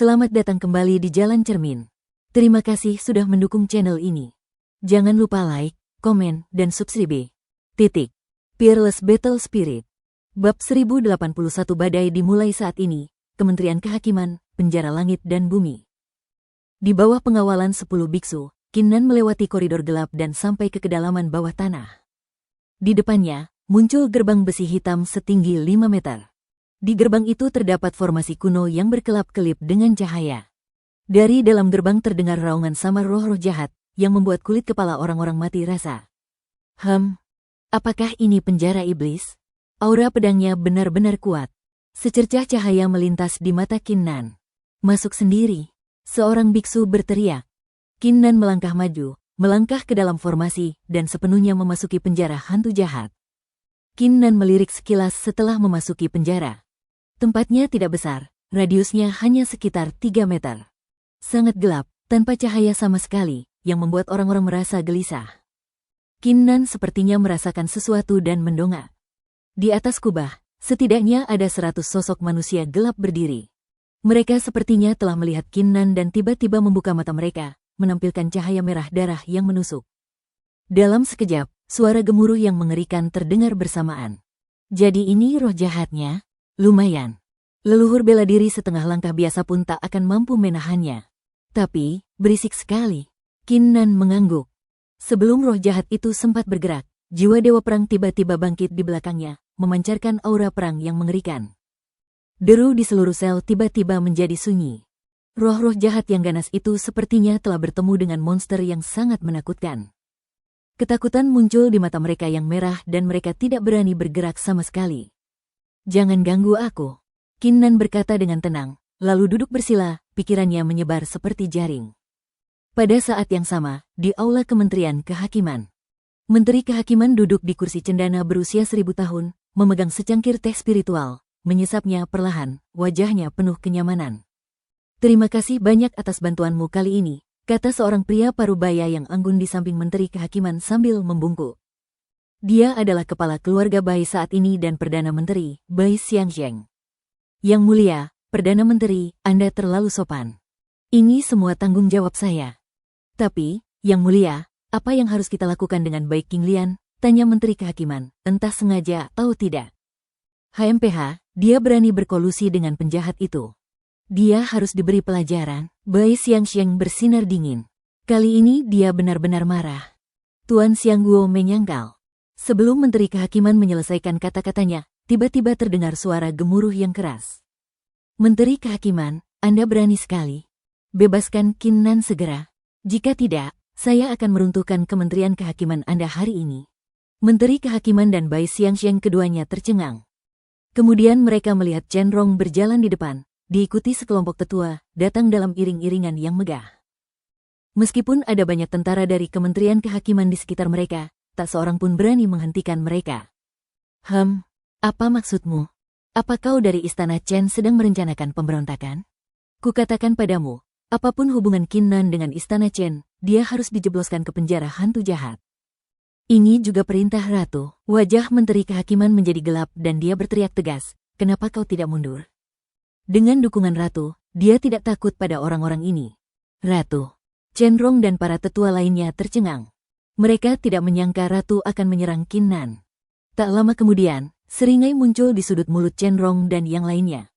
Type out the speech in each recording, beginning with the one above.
Selamat datang kembali di Jalan Cermin. Terima kasih sudah mendukung channel ini. Jangan lupa like, komen, dan subscribe. Fearless Battle Spirit. Bab 1081 badai dimulai saat ini. Kementerian Kehakiman, Penjara Langit dan Bumi. Di bawah pengawalan 10 biksu, Kinnan melewati koridor gelap dan sampai ke kedalaman bawah tanah. Di depannya, muncul gerbang besi hitam setinggi 5 meter. Di gerbang itu terdapat formasi kuno yang berkelap-kelip dengan cahaya. Dari dalam gerbang terdengar raungan samar roh-roh jahat yang membuat kulit kepala orang-orang mati rasa. Apakah ini penjara iblis? Aura pedangnya benar-benar kuat. Secercah cahaya melintas di mata Kinnan. Masuk sendiri. Seorang biksu berteriak. Kinnan melangkah maju, melangkah ke dalam formasi, dan sepenuhnya memasuki penjara hantu jahat. Kinnan melirik sekilas setelah memasuki penjara. Tempatnya tidak besar, radiusnya hanya sekitar 3 meter. Sangat gelap, tanpa cahaya sama sekali, yang membuat orang-orang merasa gelisah. Kinnan sepertinya merasakan sesuatu dan mendongak. Di atas kubah, setidaknya ada 100 sosok manusia gelap berdiri. Mereka sepertinya telah melihat Kinnan dan tiba-tiba membuka mata mereka, menampilkan cahaya merah darah yang menusuk. Dalam sekejap, suara gemuruh yang mengerikan terdengar bersamaan. Jadi ini roh jahatnya? Lumayan. Leluhur bela diri setengah langkah biasa pun tak akan mampu menahannya. Tapi, berisik sekali. Kinnan mengangguk. Sebelum roh jahat itu sempat bergerak, jiwa dewa perang tiba-tiba bangkit di belakangnya, memancarkan aura perang yang mengerikan. Deru di seluruh sel tiba-tiba menjadi sunyi. Roh-roh jahat yang ganas itu sepertinya telah bertemu dengan monster yang sangat menakutkan. Ketakutan muncul di mata mereka yang merah dan mereka tidak berani bergerak sama sekali. Jangan ganggu aku, Kinnan berkata dengan tenang, lalu duduk bersila, pikirannya menyebar seperti jaring. Pada saat yang sama, di aula Kementerian Kehakiman. Menteri Kehakiman duduk di kursi cendana berusia 1000 tahun, memegang secangkir teh spiritual, menyesapnya perlahan, wajahnya penuh kenyamanan. Terima kasih banyak atas bantuanmu kali ini, kata seorang pria parubaya yang anggun di samping Menteri Kehakiman sambil membungkuk. Dia adalah kepala keluarga Bai saat ini dan Perdana Menteri, Bai Xiangsheng. Yang mulia, Perdana Menteri, Anda terlalu sopan. Ini semua tanggung jawab saya. Tapi, Yang mulia, apa yang harus kita lakukan dengan Bai Qinglian? Tanya Menteri Kehakiman, entah sengaja atau tidak. HMPH, dia berani berkolusi dengan penjahat itu. Dia harus diberi pelajaran. Bai Xiangsheng bersinar dingin. Kali ini dia benar-benar marah. Tuan Xiangguo menyangkal. Sebelum Menteri Kehakiman menyelesaikan kata-katanya, tiba-tiba terdengar suara gemuruh yang keras. Menteri Kehakiman, Anda berani sekali. Bebaskan Kinnan segera. Jika tidak, saya akan meruntuhkan Kementerian Kehakiman Anda hari ini. Menteri Kehakiman dan Bai Xiangsheng keduanya tercengang. Kemudian mereka melihat Chen Rong berjalan di depan, diikuti sekelompok tetua, datang dalam iring-iringan yang megah. Meskipun ada banyak tentara dari Kementerian Kehakiman di sekitar mereka, tak seorang pun berani menghentikan mereka. Apa maksudmu? Apa kau dari istana Chen sedang merencanakan pemberontakan? Kukatakan padamu, apapun hubungan Kinnan dengan istana Chen, dia harus dijebloskan ke penjara hantu jahat. Ini juga perintah Ratu. Wajah Menteri Kehakiman menjadi gelap dan dia berteriak tegas, kenapa kau tidak mundur? Dengan dukungan Ratu, dia tidak takut pada orang-orang ini. Ratu. Chen Rong dan para tetua lainnya tercengang. Mereka tidak menyangka Ratu akan menyerang Kinnan. Tak lama kemudian, seringai muncul di sudut mulut Chen Rong dan yang lainnya.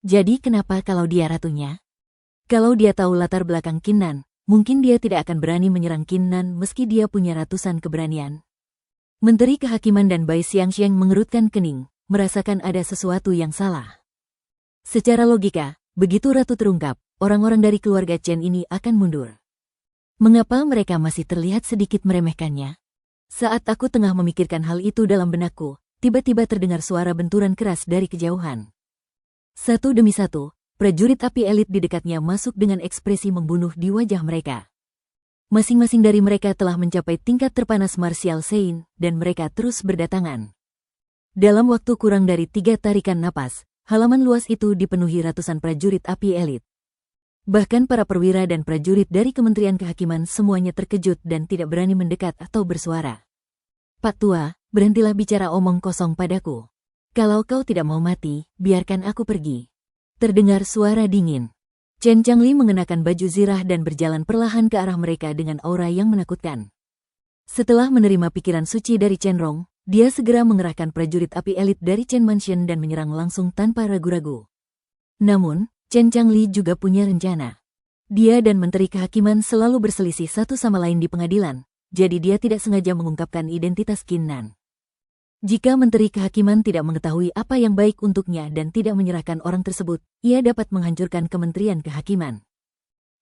Jadi kenapa kalau dia ratunya? Kalau dia tahu latar belakang Kinnan, mungkin dia tidak akan berani menyerang Kinnan meski dia punya ratusan keberanian. Menteri Kehakiman dan Bai Xiangsheng mengerutkan kening, merasakan ada sesuatu yang salah. Secara logika, begitu Ratu terungkap, orang-orang dari keluarga Chen ini akan mundur. Mengapa mereka masih terlihat sedikit meremehkannya? Saat aku tengah memikirkan hal itu dalam benakku, tiba-tiba terdengar suara benturan keras dari kejauhan. Satu demi satu, prajurit api elit di dekatnya masuk dengan ekspresi membunuh di wajah mereka. Masing-masing dari mereka telah mencapai tingkat terpanas martial Sein, dan mereka terus berdatangan. Dalam waktu kurang dari 3 tarikan napas, halaman luas itu dipenuhi ratusan prajurit api elit. Bahkan para perwira dan prajurit dari Kementerian Kehakiman semuanya terkejut dan tidak berani mendekat atau bersuara. Pak Tua, berhentilah bicara omong kosong padaku. Kalau kau tidak mau mati, biarkan aku pergi. Terdengar suara dingin. Chen Changli mengenakan baju zirah dan berjalan perlahan ke arah mereka dengan aura yang menakutkan. Setelah menerima pikiran suci dari Chen Rong, dia segera mengerahkan prajurit api elit dari Chen Mansion dan menyerang langsung tanpa ragu-ragu. Namun, Chen Changli juga punya rencana. Dia dan Menteri Kehakiman selalu berselisih satu sama lain di pengadilan, jadi dia tidak sengaja mengungkapkan identitas Qin Nan. Jika Menteri Kehakiman tidak mengetahui apa yang baik untuknya dan tidak menyerahkan orang tersebut, ia dapat menghancurkan Kementerian Kehakiman.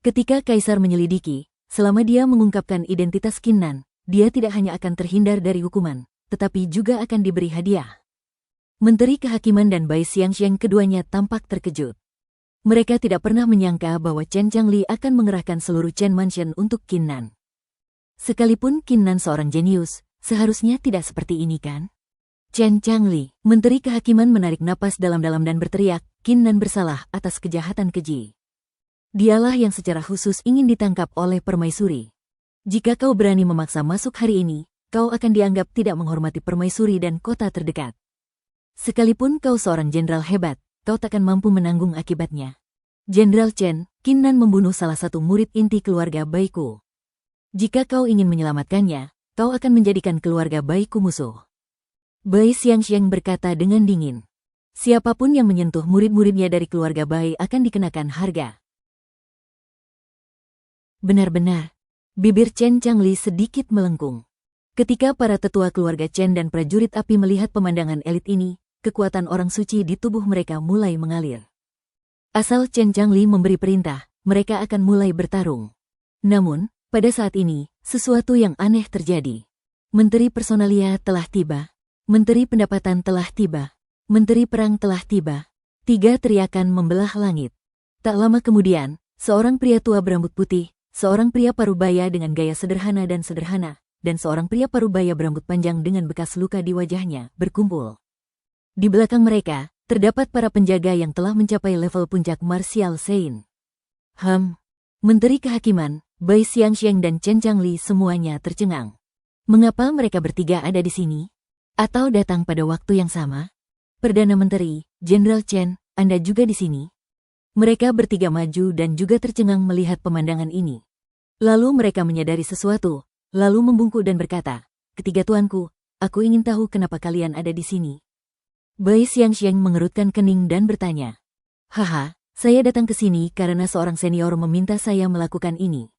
Ketika Kaisar menyelidiki, selama dia mengungkapkan identitas Qin Nan, dia tidak hanya akan terhindar dari hukuman, tetapi juga akan diberi hadiah. Menteri Kehakiman dan Bai Xiangxiang keduanya tampak terkejut. Mereka tidak pernah menyangka bahwa Chen Changli akan mengerahkan seluruh Chen Mansion untuk Qin Nan. Sekalipun Qin Nan seorang jenius, seharusnya tidak seperti ini kan? Chen Changli, Menteri Kehakiman menarik napas dalam-dalam dan berteriak, Qin Nan bersalah atas kejahatan keji. Dialah yang secara khusus ingin ditangkap oleh permaisuri. Jika kau berani memaksa masuk hari ini, kau akan dianggap tidak menghormati permaisuri dan kota terdekat. Sekalipun kau seorang jenderal hebat, kau takkan mampu menanggung akibatnya. Jenderal Chen, Qin Nan membunuh salah satu murid inti keluarga Baiku. Jika kau ingin menyelamatkannya, kau akan menjadikan keluarga Baiku musuh. Bai Xiangxiang berkata dengan dingin. Siapapun yang menyentuh murid-muridnya dari keluarga Bai akan dikenakan harga. Benar-benar. Bibir Chen Changli sedikit melengkung. Ketika para tetua keluarga Chen dan prajurit api melihat pemandangan elit ini, kekuatan orang suci di tubuh mereka mulai mengalir. Asal Chen Changli memberi perintah, mereka akan mulai bertarung. Namun, pada saat ini, sesuatu yang aneh terjadi. Menteri Personalia telah tiba. Menteri Pendapatan telah tiba. Menteri Perang telah tiba. 3 teriakan membelah langit. Tak lama kemudian, seorang pria tua berambut putih, seorang pria parubaya dengan gaya sederhana, dan seorang pria parubaya berambut panjang dengan bekas luka di wajahnya, berkumpul. Di belakang mereka, terdapat para penjaga yang telah mencapai level puncak Martial Sein. Menteri Kehakiman, Bai Xiangxiang dan Chen Changli semuanya tercengang. Mengapa mereka bertiga ada di sini? Atau datang pada waktu yang sama? Perdana Menteri, Jenderal Chen, Anda juga di sini? Mereka bertiga maju dan juga tercengang melihat pemandangan ini. Lalu mereka menyadari sesuatu, lalu membungkuk dan berkata, "Ketiga tuanku, aku ingin tahu kenapa kalian ada di sini." Bai Xiangxiang mengerutkan kening dan bertanya, "Haha, saya datang ke sini karena seorang senior meminta saya melakukan ini.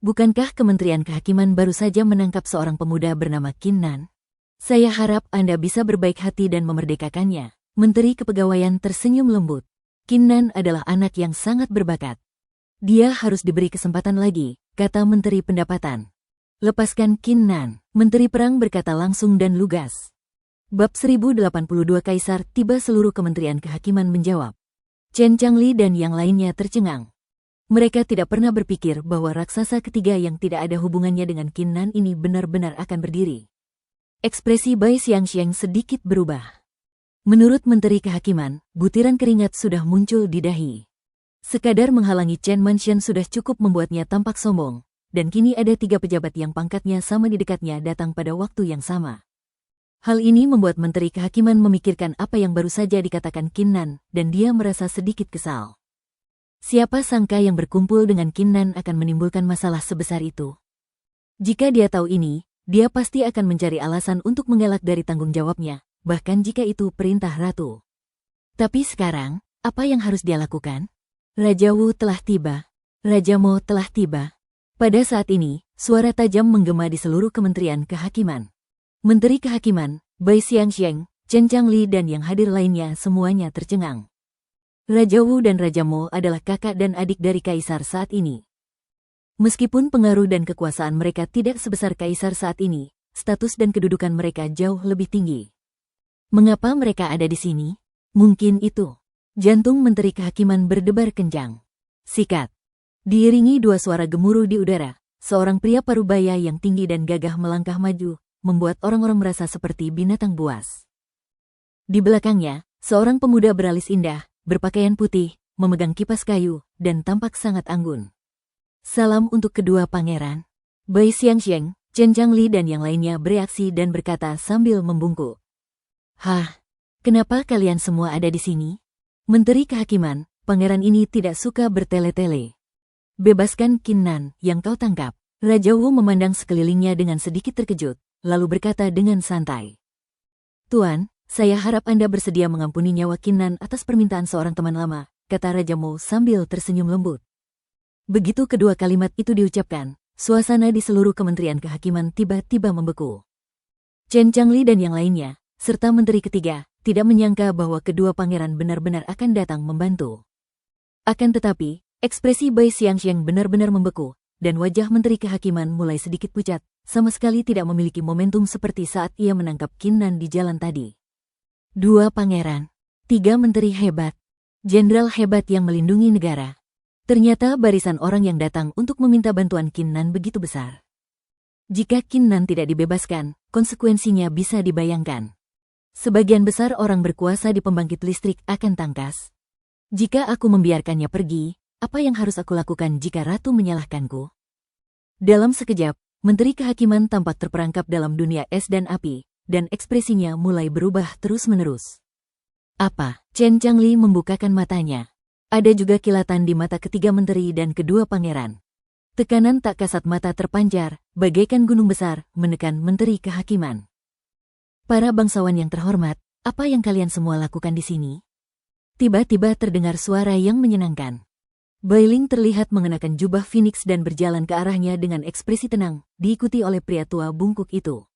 Bukankah Kementerian Kehakiman baru saja menangkap seorang pemuda bernama Qin Nan? Saya harap Anda bisa berbaik hati dan memerdekakannya." Menteri Kepegawaian tersenyum lembut. Qin Nan adalah anak yang sangat berbakat. Dia harus diberi kesempatan lagi, kata Menteri Pendapatan. Lepaskan Qin Nan, Menteri Perang berkata langsung dan lugas. Bab 1082 Kaisar tiba seluruh Kementerian Kehakiman menjawab. Chen Changli dan yang lainnya tercengang. Mereka tidak pernah berpikir bahwa raksasa ketiga yang tidak ada hubungannya dengan Qin Nan ini benar-benar akan berdiri. Ekspresi Bai Xiangxiang sedikit berubah. Menurut Menteri Kehakiman, butiran keringat sudah muncul di dahi. Sekadar menghalangi Chen Mansion sudah cukup membuatnya tampak sombong, dan kini ada 3 pejabat yang pangkatnya sama di dekatnya datang pada waktu yang sama. Hal ini membuat Menteri Kehakiman memikirkan apa yang baru saja dikatakan Qin Nan, dan dia merasa sedikit kesal. Siapa sangka yang berkumpul dengan Qin Nan akan menimbulkan masalah sebesar itu. Jika dia tahu ini, dia pasti akan mencari alasan untuk mengelak dari tanggung jawabnya, bahkan jika itu perintah ratu. Tapi sekarang, apa yang harus dia lakukan? Raja Wu telah tiba. Raja Mo telah tiba. Pada saat ini, suara tajam menggema di seluruh Kementerian Kehakiman. Menteri Kehakiman, Bai Xiangxiang, Chen Changli dan yang hadir lainnya semuanya tercengang. Raja Wu dan Raja Mo adalah kakak dan adik dari Kaisar saat ini. Meskipun pengaruh dan kekuasaan mereka tidak sebesar Kaisar saat ini, status dan kedudukan mereka jauh lebih tinggi. Mengapa mereka ada di sini? Mungkin itu. Jantung Menteri Kehakiman berdebar kencang. Sikat. Diiringi 2 suara gemuruh di udara, seorang pria parubaya yang tinggi dan gagah melangkah maju, membuat orang-orang merasa seperti binatang buas. Di belakangnya, seorang pemuda beralis indah, berpakaian putih, memegang kipas kayu, dan tampak sangat anggun. Salam untuk kedua pangeran. Bai Xiangxiang, Chen Changli dan yang lainnya bereaksi dan berkata sambil membungkuk. Hah, kenapa kalian semua ada di sini? Menteri Kehakiman, pangeran ini tidak suka bertele-tele. Bebaskan Qin Nan yang kau tangkap. Raja Wu memandang sekelilingnya dengan sedikit terkejut, lalu berkata dengan santai. Tuan, saya harap Anda bersedia mengampuni nyawa Qin Nan atas permintaan seorang teman lama, kata Raja Wu sambil tersenyum lembut. Begitu kedua kalimat itu diucapkan, suasana di seluruh Kementerian Kehakiman tiba-tiba membeku. Chen Changli dan yang lainnya, serta menteri ketiga, tidak menyangka bahwa kedua pangeran benar-benar akan datang membantu. Akan tetapi, ekspresi Bai Xiangxiang benar-benar membeku, dan wajah menteri kehakiman mulai sedikit pucat, sama sekali tidak memiliki momentum seperti saat ia menangkap Qin Nan di jalan tadi. Dua pangeran, tiga menteri hebat, jenderal hebat yang melindungi negara. Ternyata barisan orang yang datang untuk meminta bantuan Qin Nan begitu besar. Jika Qin Nan tidak dibebaskan, konsekuensinya bisa dibayangkan. Sebagian besar orang berkuasa di pembangkit listrik akan tangkas. Jika aku membiarkannya pergi, apa yang harus aku lakukan jika ratu menyalahkanku? Dalam sekejap, menteri kehakiman tampak terperangkap dalam dunia es dan api, dan ekspresinya mulai berubah terus-menerus. Apa? Chen Changli membukakan matanya. Ada juga kilatan di mata ketiga menteri dan kedua pangeran. Tekanan tak kasat mata terpancar, bagaikan gunung besar, menekan menteri kehakiman. Para bangsawan yang terhormat, apa yang kalian semua lakukan di sini? Tiba-tiba terdengar suara yang menyenangkan. Bai Ling terlihat mengenakan jubah Phoenix dan berjalan ke arahnya dengan ekspresi tenang, diikuti oleh pria tua bungkuk itu.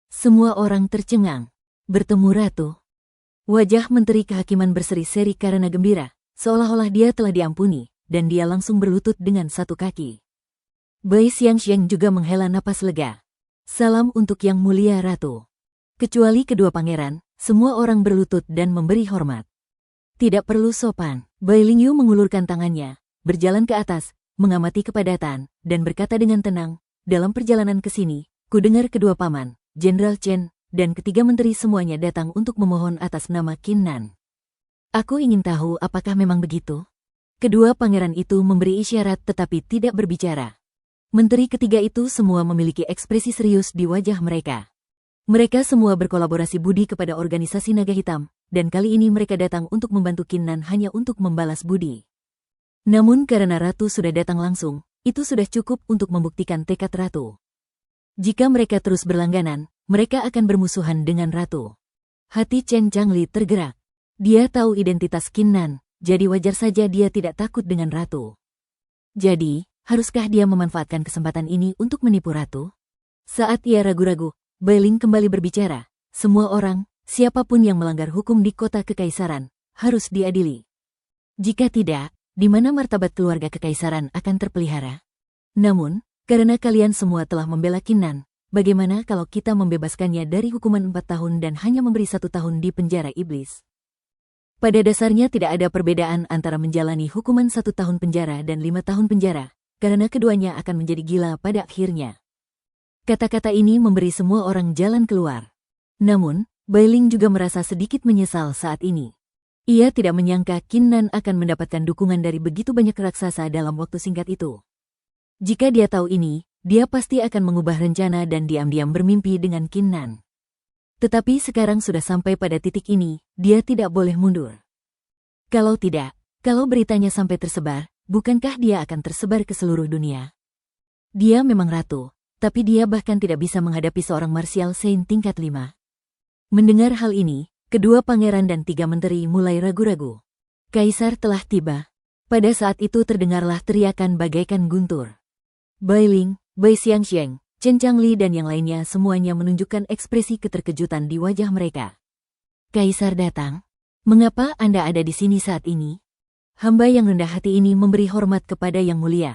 Semua orang tercengang. Bertemu ratu. Wajah menteri kehakiman berseri-seri karena gembira, seolah-olah dia telah diampuni, dan dia langsung berlutut dengan satu kaki. Bai Xiangxiang juga menghela napas lega. Salam untuk yang mulia ratu. Kecuali kedua pangeran, semua orang berlutut dan memberi hormat. Tidak perlu sopan. Bai Lingyu mengulurkan tangannya, berjalan ke atas, mengamati kepadatan, dan berkata dengan tenang, dalam perjalanan ke sini, kudengar kedua paman, Jenderal Chen, dan ketiga menteri semuanya datang untuk memohon atas nama Qin Nan. Aku ingin tahu apakah memang begitu? Kedua pangeran itu memberi isyarat tetapi tidak berbicara. Menteri ketiga itu semua memiliki ekspresi serius di wajah mereka. Mereka semua berkolaborasi budi kepada organisasi Naga Hitam, dan kali ini mereka datang untuk membantu Qin Nan hanya untuk membalas budi. Namun karena ratu sudah datang langsung, itu sudah cukup untuk membuktikan tekad ratu. Jika mereka terus berlangganan, mereka akan bermusuhan dengan ratu. Hati Chen Changli tergerak. Dia tahu identitas Qin Nan, jadi wajar saja dia tidak takut dengan ratu. Jadi, haruskah dia memanfaatkan kesempatan ini untuk menipu ratu? Saat ia ragu-ragu, Bai Ling kembali berbicara. Semua orang, siapapun yang melanggar hukum di kota kekaisaran, harus diadili. Jika tidak, di mana martabat keluarga kekaisaran akan terpelihara? Namun, karena kalian semua telah membela Qin Nan, bagaimana kalau kita membebaskannya dari hukuman 4 tahun dan hanya memberi 1 tahun di penjara iblis? Pada dasarnya tidak ada perbedaan antara menjalani hukuman 1 tahun penjara dan 5 tahun penjara, karena keduanya akan menjadi gila pada akhirnya. Kata-kata ini memberi semua orang jalan keluar. Namun, Bai Ling juga merasa sedikit menyesal saat ini. Ia tidak menyangka Qin Nan akan mendapatkan dukungan dari begitu banyak raksasa dalam waktu singkat itu. Jika dia tahu ini, dia pasti akan mengubah rencana dan diam-diam bermimpi dengan Qin Nan. Tetapi sekarang sudah sampai pada titik ini, dia tidak boleh mundur. Kalau tidak, kalau beritanya sampai tersebar, bukankah dia akan tersebar ke seluruh dunia? Dia memang ratu, tapi dia bahkan tidak bisa menghadapi seorang martial saint tingkat 5. Mendengar hal ini, kedua pangeran dan 3 menteri mulai ragu-ragu. Kaisar telah tiba. Pada saat itu terdengarlah teriakan bagaikan guntur. Bai Ling, Bai Xiangxiang, Chen Changli dan yang lainnya semuanya menunjukkan ekspresi keterkejutan di wajah mereka. Kaisar datang? Mengapa Anda ada di sini saat ini? Hamba yang rendah hati ini memberi hormat kepada Yang Mulia.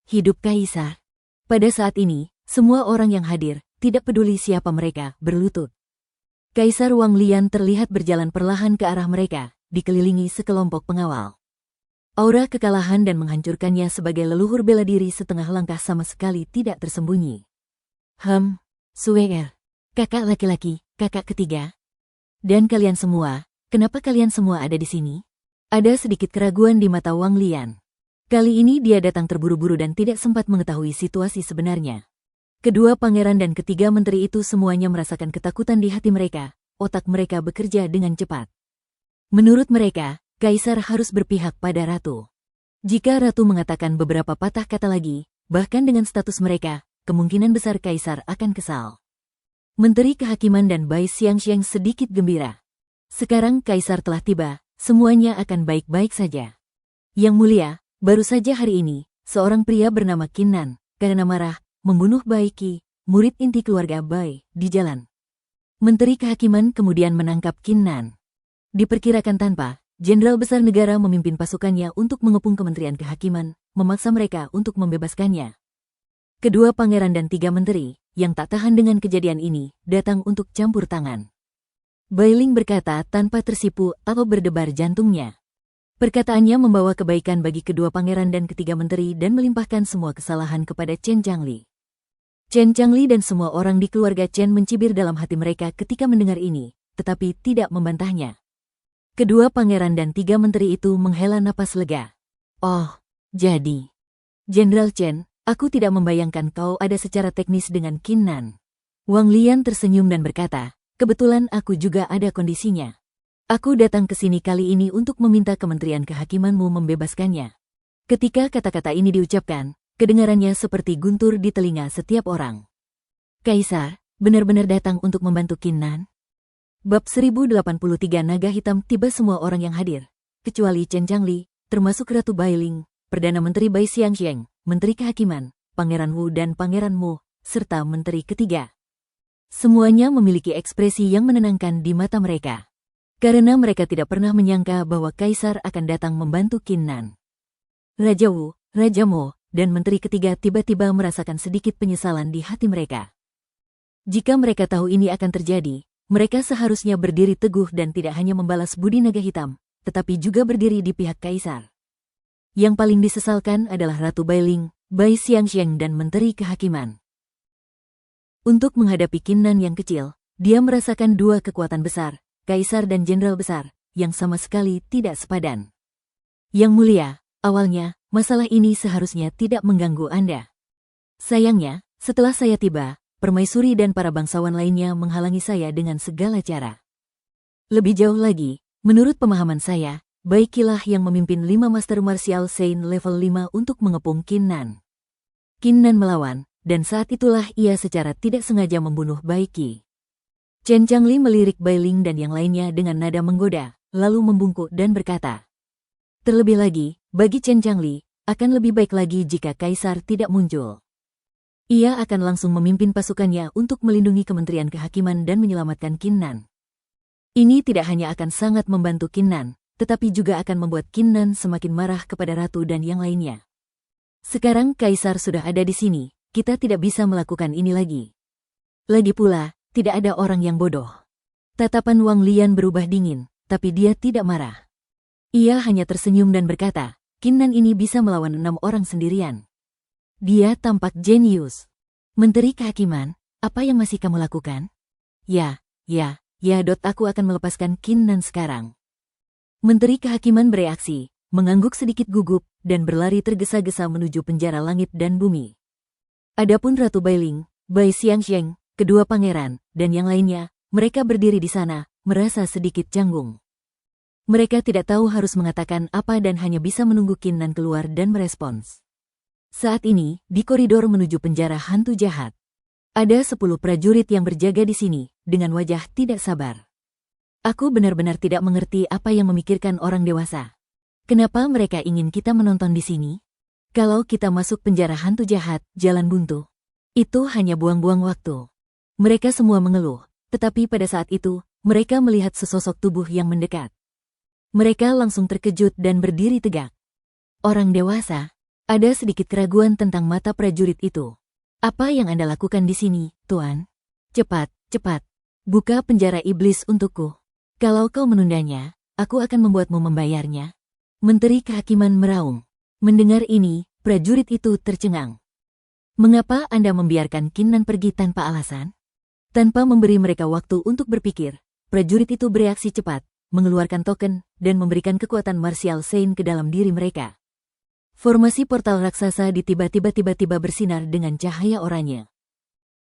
Hidup Kaisar. Pada saat ini, semua orang yang hadir, tidak peduli siapa mereka, berlutut. Kaisar Wang Lian terlihat berjalan perlahan ke arah mereka, dikelilingi sekelompok pengawal. Aura kekalahan dan menghancurkannya sebagai leluhur bela diri setengah langkah sama sekali tidak tersembunyi. Sueer, kakak laki-laki, kakak ketiga. Dan kalian semua, kenapa kalian semua ada di sini? Ada sedikit keraguan di mata Wang Lian. Kali ini dia datang terburu-buru dan tidak sempat mengetahui situasi sebenarnya. Kedua pangeran dan ketiga menteri itu semuanya merasakan ketakutan di hati mereka, otak mereka bekerja dengan cepat. Menurut mereka, Kaisar harus berpihak pada ratu. Jika ratu mengatakan beberapa patah kata lagi, bahkan dengan status mereka, kemungkinan besar kaisar akan kesal. Menteri Kehakiman dan Bai Xiangxiang sedikit gembira. Sekarang kaisar telah tiba, semuanya akan baik-baik saja. Yang mulia, baru saja hari ini, seorang pria bernama Qin Nan, karena marah, membunuh Bai Qi, murid inti keluarga Bai, di jalan. Menteri Kehakiman kemudian menangkap Qin Nan. Diperkirakan tanpa, Jenderal Besar Negara memimpin pasukannya untuk mengepung Kementerian Kehakiman, memaksa mereka untuk membebaskannya. Kedua pangeran dan 3 menteri, yang tak tahan dengan kejadian ini, datang untuk campur tangan. Bai Ling berkata tanpa tersipu atau berdebar jantungnya. Perkataannya membawa kebaikan bagi kedua pangeran dan ketiga menteri dan melimpahkan semua kesalahan kepada Chen Changli. Chen Changli dan semua orang di keluarga Chen mencibir dalam hati mereka ketika mendengar ini, tetapi tidak membantahnya. Kedua pangeran dan 3 menteri itu menghela napas lega. Oh, jadi. Jenderal Chen, aku tidak membayangkan kau ada secara teknis dengan Qin Nan. Wang Lian tersenyum dan berkata, kebetulan aku juga ada kondisinya. Aku datang ke sini kali ini untuk meminta Kementerian Kehakimanmu membebaskannya. Ketika kata-kata ini diucapkan, kedengarannya seperti guntur di telinga setiap orang. Kaisar, benar-benar datang untuk membantu Qin Nan? Bab 1083 Naga Hitam tiba semua orang yang hadir, kecuali Chen Changli, termasuk Ratu Bai Ling, Perdana Menteri Bai Xiangxiang, Menteri Kehakiman, Pangeran Wu dan Pangeran Mu, serta Menteri ketiga. Semuanya memiliki ekspresi yang menenangkan di mata mereka. Karena mereka tidak pernah menyangka bahwa Kaisar akan datang membantu Qin Nan. Raja Wu, Raja Mo, dan Menteri ketiga tiba-tiba merasakan sedikit penyesalan di hati mereka. Jika mereka tahu ini akan terjadi, mereka seharusnya berdiri teguh dan tidak hanya membalas budi naga hitam, tetapi juga berdiri di pihak Kaisar. Yang paling disesalkan adalah Ratu Bai Ling, Bai Xiangxiang dan Menteri Kehakiman. Untuk menghadapi Qin Nan yang kecil, dia merasakan 2 kekuatan besar, Kaisar dan Jenderal Besar, yang sama sekali tidak sepadan. Yang mulia, awalnya, masalah ini seharusnya tidak mengganggu Anda. Sayangnya, setelah saya tiba, Permaisuri dan para bangsawan lainnya menghalangi saya dengan segala cara. Lebih jauh lagi, menurut pemahaman saya, Bai Qilah yang memimpin 5 Master Martial Saint level 5 untuk mengepung Qin Nan. Qin Nan melawan, dan saat itulah ia secara tidak sengaja membunuh Bai Qi. Chen Changli melirik Bai Ling dan yang lainnya dengan nada menggoda, lalu membungkuk dan berkata, terlebih lagi, bagi Chen Changli, akan lebih baik lagi jika Kaisar tidak muncul. Ia akan langsung memimpin pasukannya untuk melindungi Kementerian Kehakiman dan menyelamatkan Qin Nan. Ini tidak hanya akan sangat membantu Qin Nan, tetapi juga akan membuat Qin Nan semakin marah kepada Ratu dan yang lainnya. Sekarang Kaisar sudah ada di sini, kita tidak bisa melakukan ini lagi. Lagi pula, tidak ada orang yang bodoh. Tatapan Wang Lian berubah dingin, tapi dia tidak marah. Ia hanya tersenyum dan berkata, Qin Nan ini bisa melawan 6 orang sendirian. Dia tampak jenius. Menteri Kehakiman, apa yang masih kamu lakukan? Ya, aku akan melepaskan Qin Nan sekarang. Menteri Kehakiman bereaksi, mengangguk sedikit gugup, dan berlari tergesa-gesa menuju penjara langit dan bumi. Adapun Ratu Bai Ling, Bai Xiangxiang, kedua pangeran, dan yang lainnya, mereka berdiri di sana, merasa sedikit canggung. Mereka tidak tahu harus mengatakan apa dan hanya bisa menunggu Qin Nan keluar dan merespons. Saat ini, di koridor menuju penjara hantu jahat, ada 10 prajurit yang berjaga di sini, dengan wajah tidak sabar. Aku benar-benar tidak mengerti apa yang memikirkan orang dewasa. Kenapa mereka ingin kita menonton di sini? Kalau kita masuk penjara hantu jahat, jalan buntu, itu hanya buang-buang waktu. Mereka semua mengeluh, tetapi pada saat itu, mereka melihat sesosok tubuh yang mendekat. Mereka langsung terkejut dan berdiri tegak. Orang dewasa. Ada sedikit keraguan tentang mata prajurit itu. Apa yang Anda lakukan di sini, Tuan? Cepat, buka penjara iblis untukku. Kalau kau menundanya, aku akan membuatmu membayarnya. Menteri Kehakiman meraung. Mendengar ini, prajurit itu tercengang. Mengapa Anda membiarkan Qin Nan pergi tanpa alasan? Tanpa memberi mereka waktu untuk berpikir, prajurit itu bereaksi cepat, mengeluarkan token, dan memberikan kekuatan Martial Saint ke dalam diri mereka. Formasi portal raksasa tiba-tiba bersinar dengan cahaya oranye.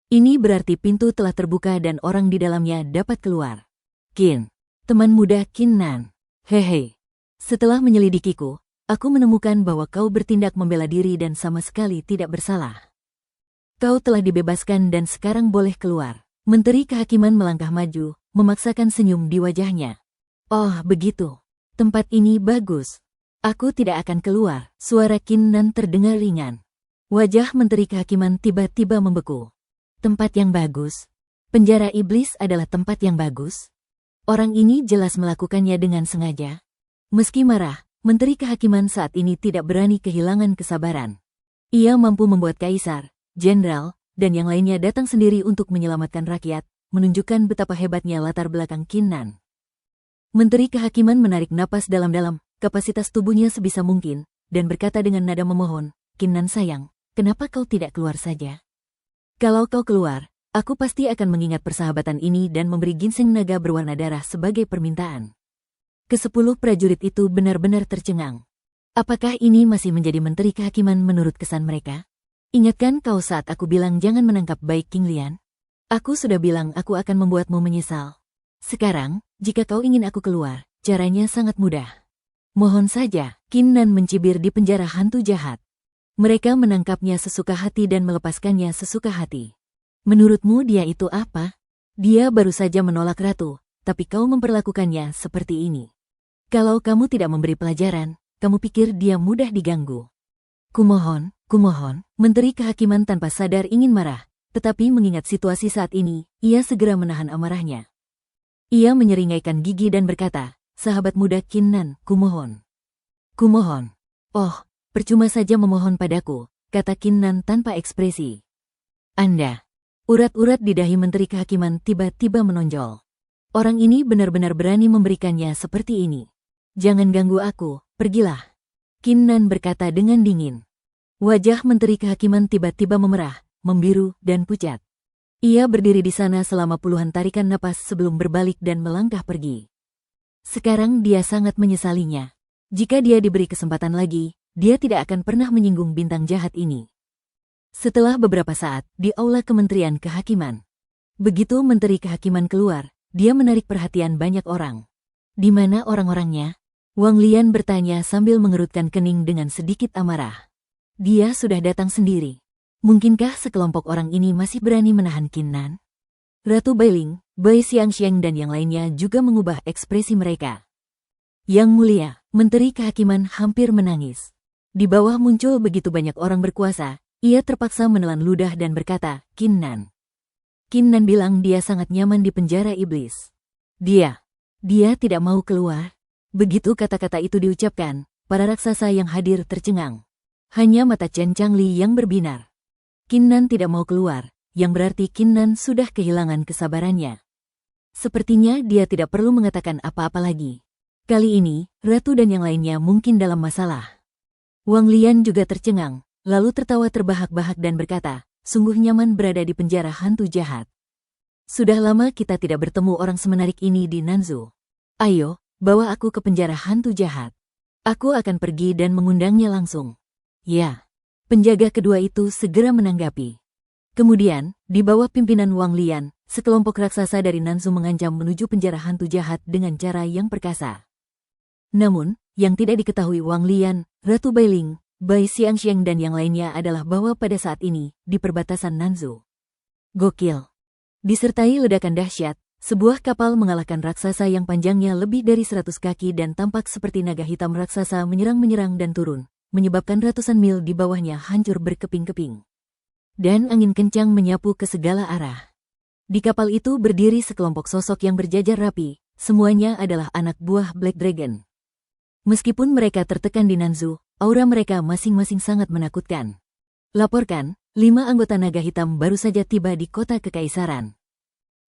Ini berarti pintu telah terbuka dan orang di dalamnya dapat keluar. Qin, teman muda Qin Nan. Hehe. Setelah menyelidikiku, aku menemukan bahwa kau bertindak membela diri dan sama sekali tidak bersalah. Kau telah dibebaskan dan sekarang boleh keluar. Menteri Kehakiman melangkah maju, memaksakan senyum di wajahnya. Oh, begitu. Tempat ini bagus. Aku tidak akan keluar. Suara Qin Nan terdengar ringan. Wajah Menteri Kehakiman tiba-tiba membeku. Tempat yang bagus. Penjara iblis adalah tempat yang bagus. Orang ini jelas melakukannya dengan sengaja. Meski marah, Menteri Kehakiman saat ini tidak berani kehilangan kesabaran. Ia mampu membuat kaisar, jenderal, dan yang lainnya datang sendiri untuk menyelamatkan rakyat, menunjukkan betapa hebatnya latar belakang Qin Nan. Menteri Kehakiman menarik napas dalam-dalam, kapasitas tubuhnya sebisa mungkin, dan berkata dengan nada memohon, Qin Nan sayang, kenapa kau tidak keluar saja? Kalau kau keluar, aku pasti akan mengingat persahabatan ini dan memberi ginseng naga berwarna darah sebagai permintaan. Ke-10 prajurit itu benar-benar tercengang. Apakah ini masih menjadi Menteri Kehakiman menurut kesan mereka? Ingatkan kau saat aku bilang jangan menangkap baik King Lian? Aku sudah bilang aku akan membuatmu menyesal. Sekarang, jika kau ingin aku keluar, caranya sangat mudah. Mohon saja, Qin Nan mencibir di penjara hantu jahat. Mereka menangkapnya sesuka hati dan melepaskannya sesuka hati. Menurutmu dia itu apa? Dia baru saja menolak ratu, tapi kau memperlakukannya seperti ini. Kalau kamu tidak memberi pelajaran, kamu pikir dia mudah diganggu. Kumohon, Menteri Kehakiman tanpa sadar ingin marah, tetapi mengingat situasi saat ini, ia segera menahan amarahnya. Ia menyeringaikan gigi dan berkata, sahabat muda Qin Nan, kumohon. Kumohon. Oh, percuma saja memohon padaku, kata Qin Nan tanpa ekspresi. Anda. Urat-urat di dahi Menteri Kehakiman tiba-tiba menonjol. Orang ini benar-benar berani memberikannya seperti ini. Jangan ganggu aku, pergilah. Qin Nan berkata dengan dingin. Wajah Menteri Kehakiman tiba-tiba memerah, membiru, dan pucat. Ia berdiri di sana selama puluhan tarikan napas sebelum berbalik dan melangkah pergi. Sekarang dia sangat menyesalinya. Jika dia diberi kesempatan lagi, dia tidak akan pernah menyinggung bintang jahat ini. Setelah beberapa saat, di aula Kementerian Kehakiman. Begitu Menteri Kehakiman keluar, dia menarik perhatian banyak orang. Di mana orang-orangnya? Wang Lian bertanya sambil mengerutkan kening dengan sedikit amarah. Dia sudah datang sendiri. Mungkinkah sekelompok orang ini masih berani menahan Qin Nan? Ratu Bailing, Bai Xiangxiang dan yang lainnya juga mengubah ekspresi mereka. Yang mulia, Menteri Kehakiman hampir menangis. Di bawah muncul begitu banyak orang berkuasa, ia terpaksa menelan ludah dan berkata, Qin Nan. Qin Nan bilang dia sangat nyaman di penjara iblis. Dia tidak mau keluar. Begitu kata-kata itu diucapkan, para raksasa yang hadir tercengang. Hanya mata Chen Changli yang berbinar. Qin Nan tidak mau keluar, yang berarti Qin Nan sudah kehilangan kesabarannya. Sepertinya dia tidak perlu mengatakan apa-apa lagi. Kali ini, Ratu dan yang lainnya mungkin dalam masalah. Wang Lian juga tercengang, lalu tertawa terbahak-bahak dan berkata, sungguh nyaman berada di penjara hantu jahat. Sudah lama kita tidak bertemu orang semenarik ini di Nanzhou. Ayo, bawa aku ke penjara hantu jahat. Aku akan pergi dan mengundangnya langsung. Ya, penjaga kedua itu segera menanggapi. Kemudian, di bawah pimpinan Wang Lian, sekelompok raksasa dari Nanzhou mengancam menuju penjara hantu jahat dengan cara yang perkasa. Namun, yang tidak diketahui Wang Lian, Ratu Bailing, Bai Xiangxiang dan yang lainnya adalah bahwa pada saat ini, di perbatasan Nanzhou. Gokil. Disertai ledakan dahsyat, sebuah kapal mengalahkan raksasa yang panjangnya lebih dari 100 kaki dan tampak seperti naga hitam raksasa menyerang dan turun, menyebabkan ratusan mil di bawahnya hancur berkeping-keping. Dan angin kencang menyapu ke segala arah. Di kapal itu berdiri sekelompok sosok yang berjajar rapi, semuanya adalah anak buah Black Dragon. Meskipun mereka tertekan di Nanzhou, aura mereka masing-masing sangat menakutkan. Laporkan, 5 anggota naga hitam baru saja tiba di kota kekaisaran.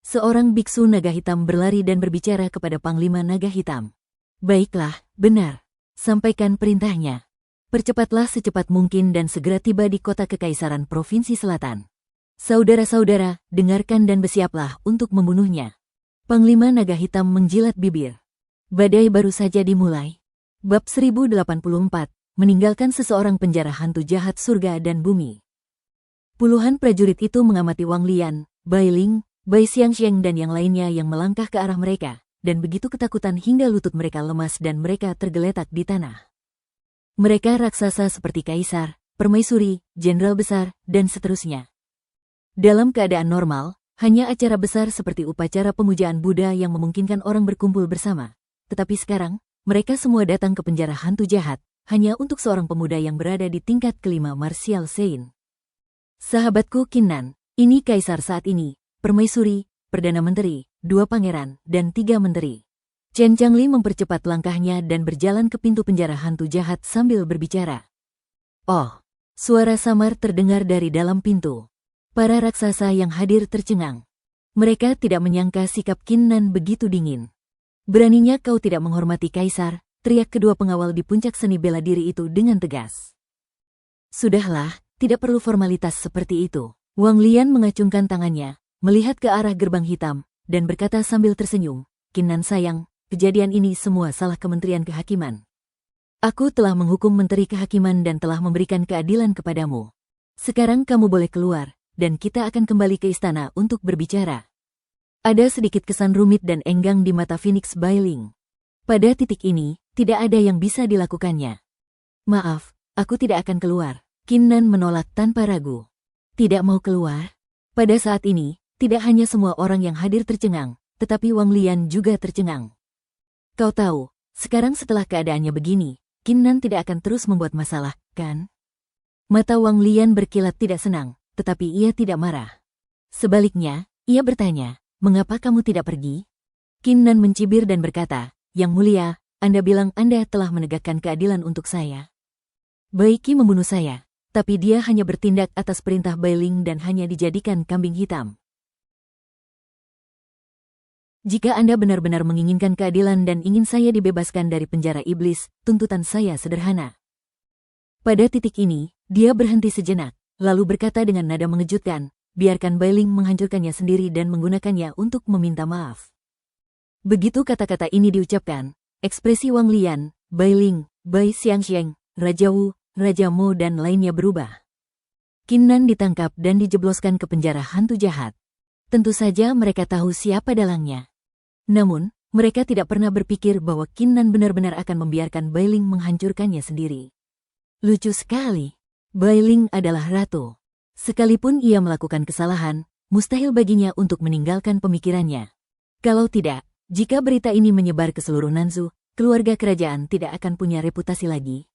Seorang biksu naga hitam berlari dan berbicara kepada Panglima Naga Hitam. Baiklah, benar. Sampaikan perintahnya. Percepatlah secepat mungkin dan segera tiba di kota kekaisaran Provinsi Selatan. Saudara-saudara, dengarkan dan bersiaplah untuk membunuhnya. Panglima Naga Hitam menjilat bibir. Badai baru saja dimulai. Bab 1084, meninggalkan seseorang penjara hantu jahat surga dan bumi. Puluhan prajurit itu mengamati Wang Lian, Bai Ling, Bai Xiangxiang dan yang lainnya yang melangkah ke arah mereka, dan begitu ketakutan hingga lutut mereka lemas dan mereka tergeletak di tanah. Mereka raksasa seperti kaisar, permaisuri, jenderal besar, dan seterusnya. Dalam keadaan normal, hanya acara besar seperti upacara pemujaan Buddha yang memungkinkan orang berkumpul bersama. Tetapi sekarang, mereka semua datang ke penjara hantu jahat, hanya untuk seorang pemuda yang berada di tingkat kelima martial Sein. Sahabatku Kinnan, ini kaisar saat ini, permaisuri, perdana menteri, 2 pangeran, dan 3 menteri. Chen Changli mempercepat langkahnya dan berjalan ke pintu penjara hantu jahat sambil berbicara. Oh, suara samar terdengar dari dalam pintu. Para raksasa yang hadir tercengang. Mereka tidak menyangka sikap Kinnan begitu dingin. Beraninya kau tidak menghormati kaisar, teriak kedua pengawal di puncak seni bela diri itu dengan tegas. Sudahlah, tidak perlu formalitas seperti itu. Wang Lian mengacungkan tangannya, melihat ke arah gerbang hitam, dan berkata sambil tersenyum, Kinnan sayang, kejadian ini semua salah Kementerian Kehakiman. Aku telah menghukum Menteri Kehakiman dan telah memberikan keadilan kepadamu. Sekarang kamu boleh keluar, dan kita akan kembali ke istana untuk berbicara. Ada sedikit kesan rumit dan enggang di mata Phoenix Bailing. Pada titik ini, tidak ada yang bisa dilakukannya. Maaf, aku tidak akan keluar. Kinnan menolak tanpa ragu. Tidak mau keluar? Pada saat ini, tidak hanya semua orang yang hadir tercengang, tetapi Wang Lian juga tercengang. Kau tahu, sekarang setelah keadaannya begini, Kinnan tidak akan terus membuat masalah, kan? Mata Wang Lian berkilat tidak senang, tetapi ia tidak marah. Sebaliknya, ia bertanya, mengapa kamu tidak pergi? Kinnan mencibir dan berkata, Yang Mulia, Anda bilang Anda telah menegakkan keadilan untuk saya. Baiki membunuh saya, tapi dia hanya bertindak atas perintah Bailing dan hanya dijadikan kambing hitam. Jika Anda benar-benar menginginkan keadilan dan ingin saya dibebaskan dari penjara iblis, tuntutan saya sederhana. Pada titik ini, dia berhenti sejenak. Lalu berkata dengan nada mengejutkan, biarkan Bailing menghancurkannya sendiri dan menggunakannya untuk meminta maaf. Begitu kata-kata ini diucapkan, ekspresi Wang Lian, Bailing, Bai Xiangxiang, Raja Wu, Raja Mo dan lainnya berubah. Kinnan ditangkap dan dijebloskan ke penjara hantu jahat. Tentu saja mereka tahu siapa dalangnya. Namun, mereka tidak pernah berpikir bahwa Kinnan benar-benar akan membiarkan Bailing menghancurkannya sendiri. Lucu sekali. Bailing adalah ratu. Sekalipun ia melakukan kesalahan, mustahil baginya untuk meninggalkan pemikirannya. Kalau tidak, jika berita ini menyebar ke seluruh Nanzu, keluarga kerajaan tidak akan punya reputasi lagi.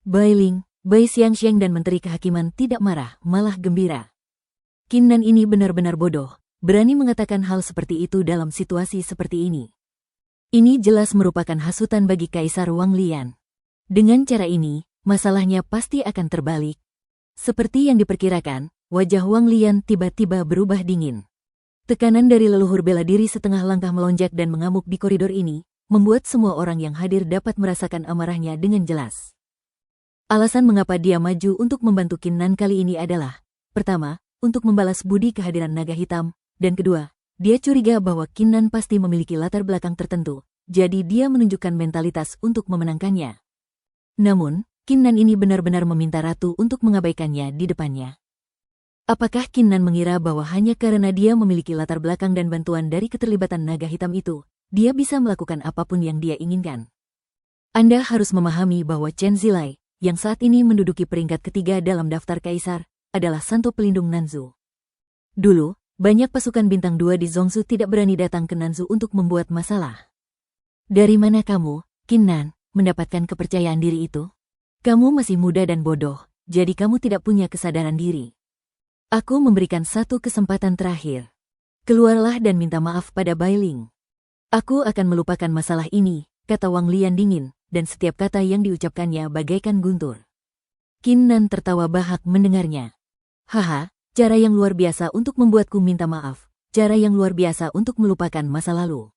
Bailing, Bai Xiangxiang dan Menteri Kehakiman tidak marah, malah gembira. Kinnan ini benar-benar bodoh, berani mengatakan hal seperti itu dalam situasi seperti ini. Ini jelas merupakan hasutan bagi Kaisar Wang Lian. Dengan cara ini, masalahnya pasti akan terbalik. Seperti yang diperkirakan, wajah Wang Lian tiba-tiba berubah dingin. Tekanan dari leluhur bela diri setengah langkah melonjak dan mengamuk di koridor ini, membuat semua orang yang hadir dapat merasakan amarahnya dengan jelas. Alasan mengapa dia maju untuk membantu Kinnan kali ini adalah, pertama, untuk membalas budi kehadiran naga hitam, dan kedua, dia curiga bahwa Kinnan pasti memiliki latar belakang tertentu, jadi dia menunjukkan mentalitas untuk memenangkannya. Namun, Kinnan ini benar-benar meminta ratu untuk mengabaikannya di depannya. Apakah Kinnan mengira bahwa hanya karena dia memiliki latar belakang dan bantuan dari keterlibatan naga hitam itu, dia bisa melakukan apapun yang dia inginkan? Anda harus memahami bahwa Chen Zilai, yang saat ini menduduki peringkat ketiga dalam daftar kaisar, adalah santo pelindung Nanzu. Dulu, banyak pasukan bintang 2 di Zhongsu tidak berani datang ke Nanzu untuk membuat masalah. Dari mana kamu, Kinnan, mendapatkan kepercayaan diri itu? Kamu masih muda dan bodoh, jadi kamu tidak punya kesadaran diri. Aku memberikan satu kesempatan terakhir. Keluarlah dan minta maaf pada Bailing. Aku akan melupakan masalah ini, kata Wang Lian dingin, dan setiap kata yang diucapkannya bagaikan guntur. Kinnan tertawa bahak mendengarnya. Haha, cara yang luar biasa untuk membuatku minta maaf, cara yang luar biasa untuk melupakan masa lalu.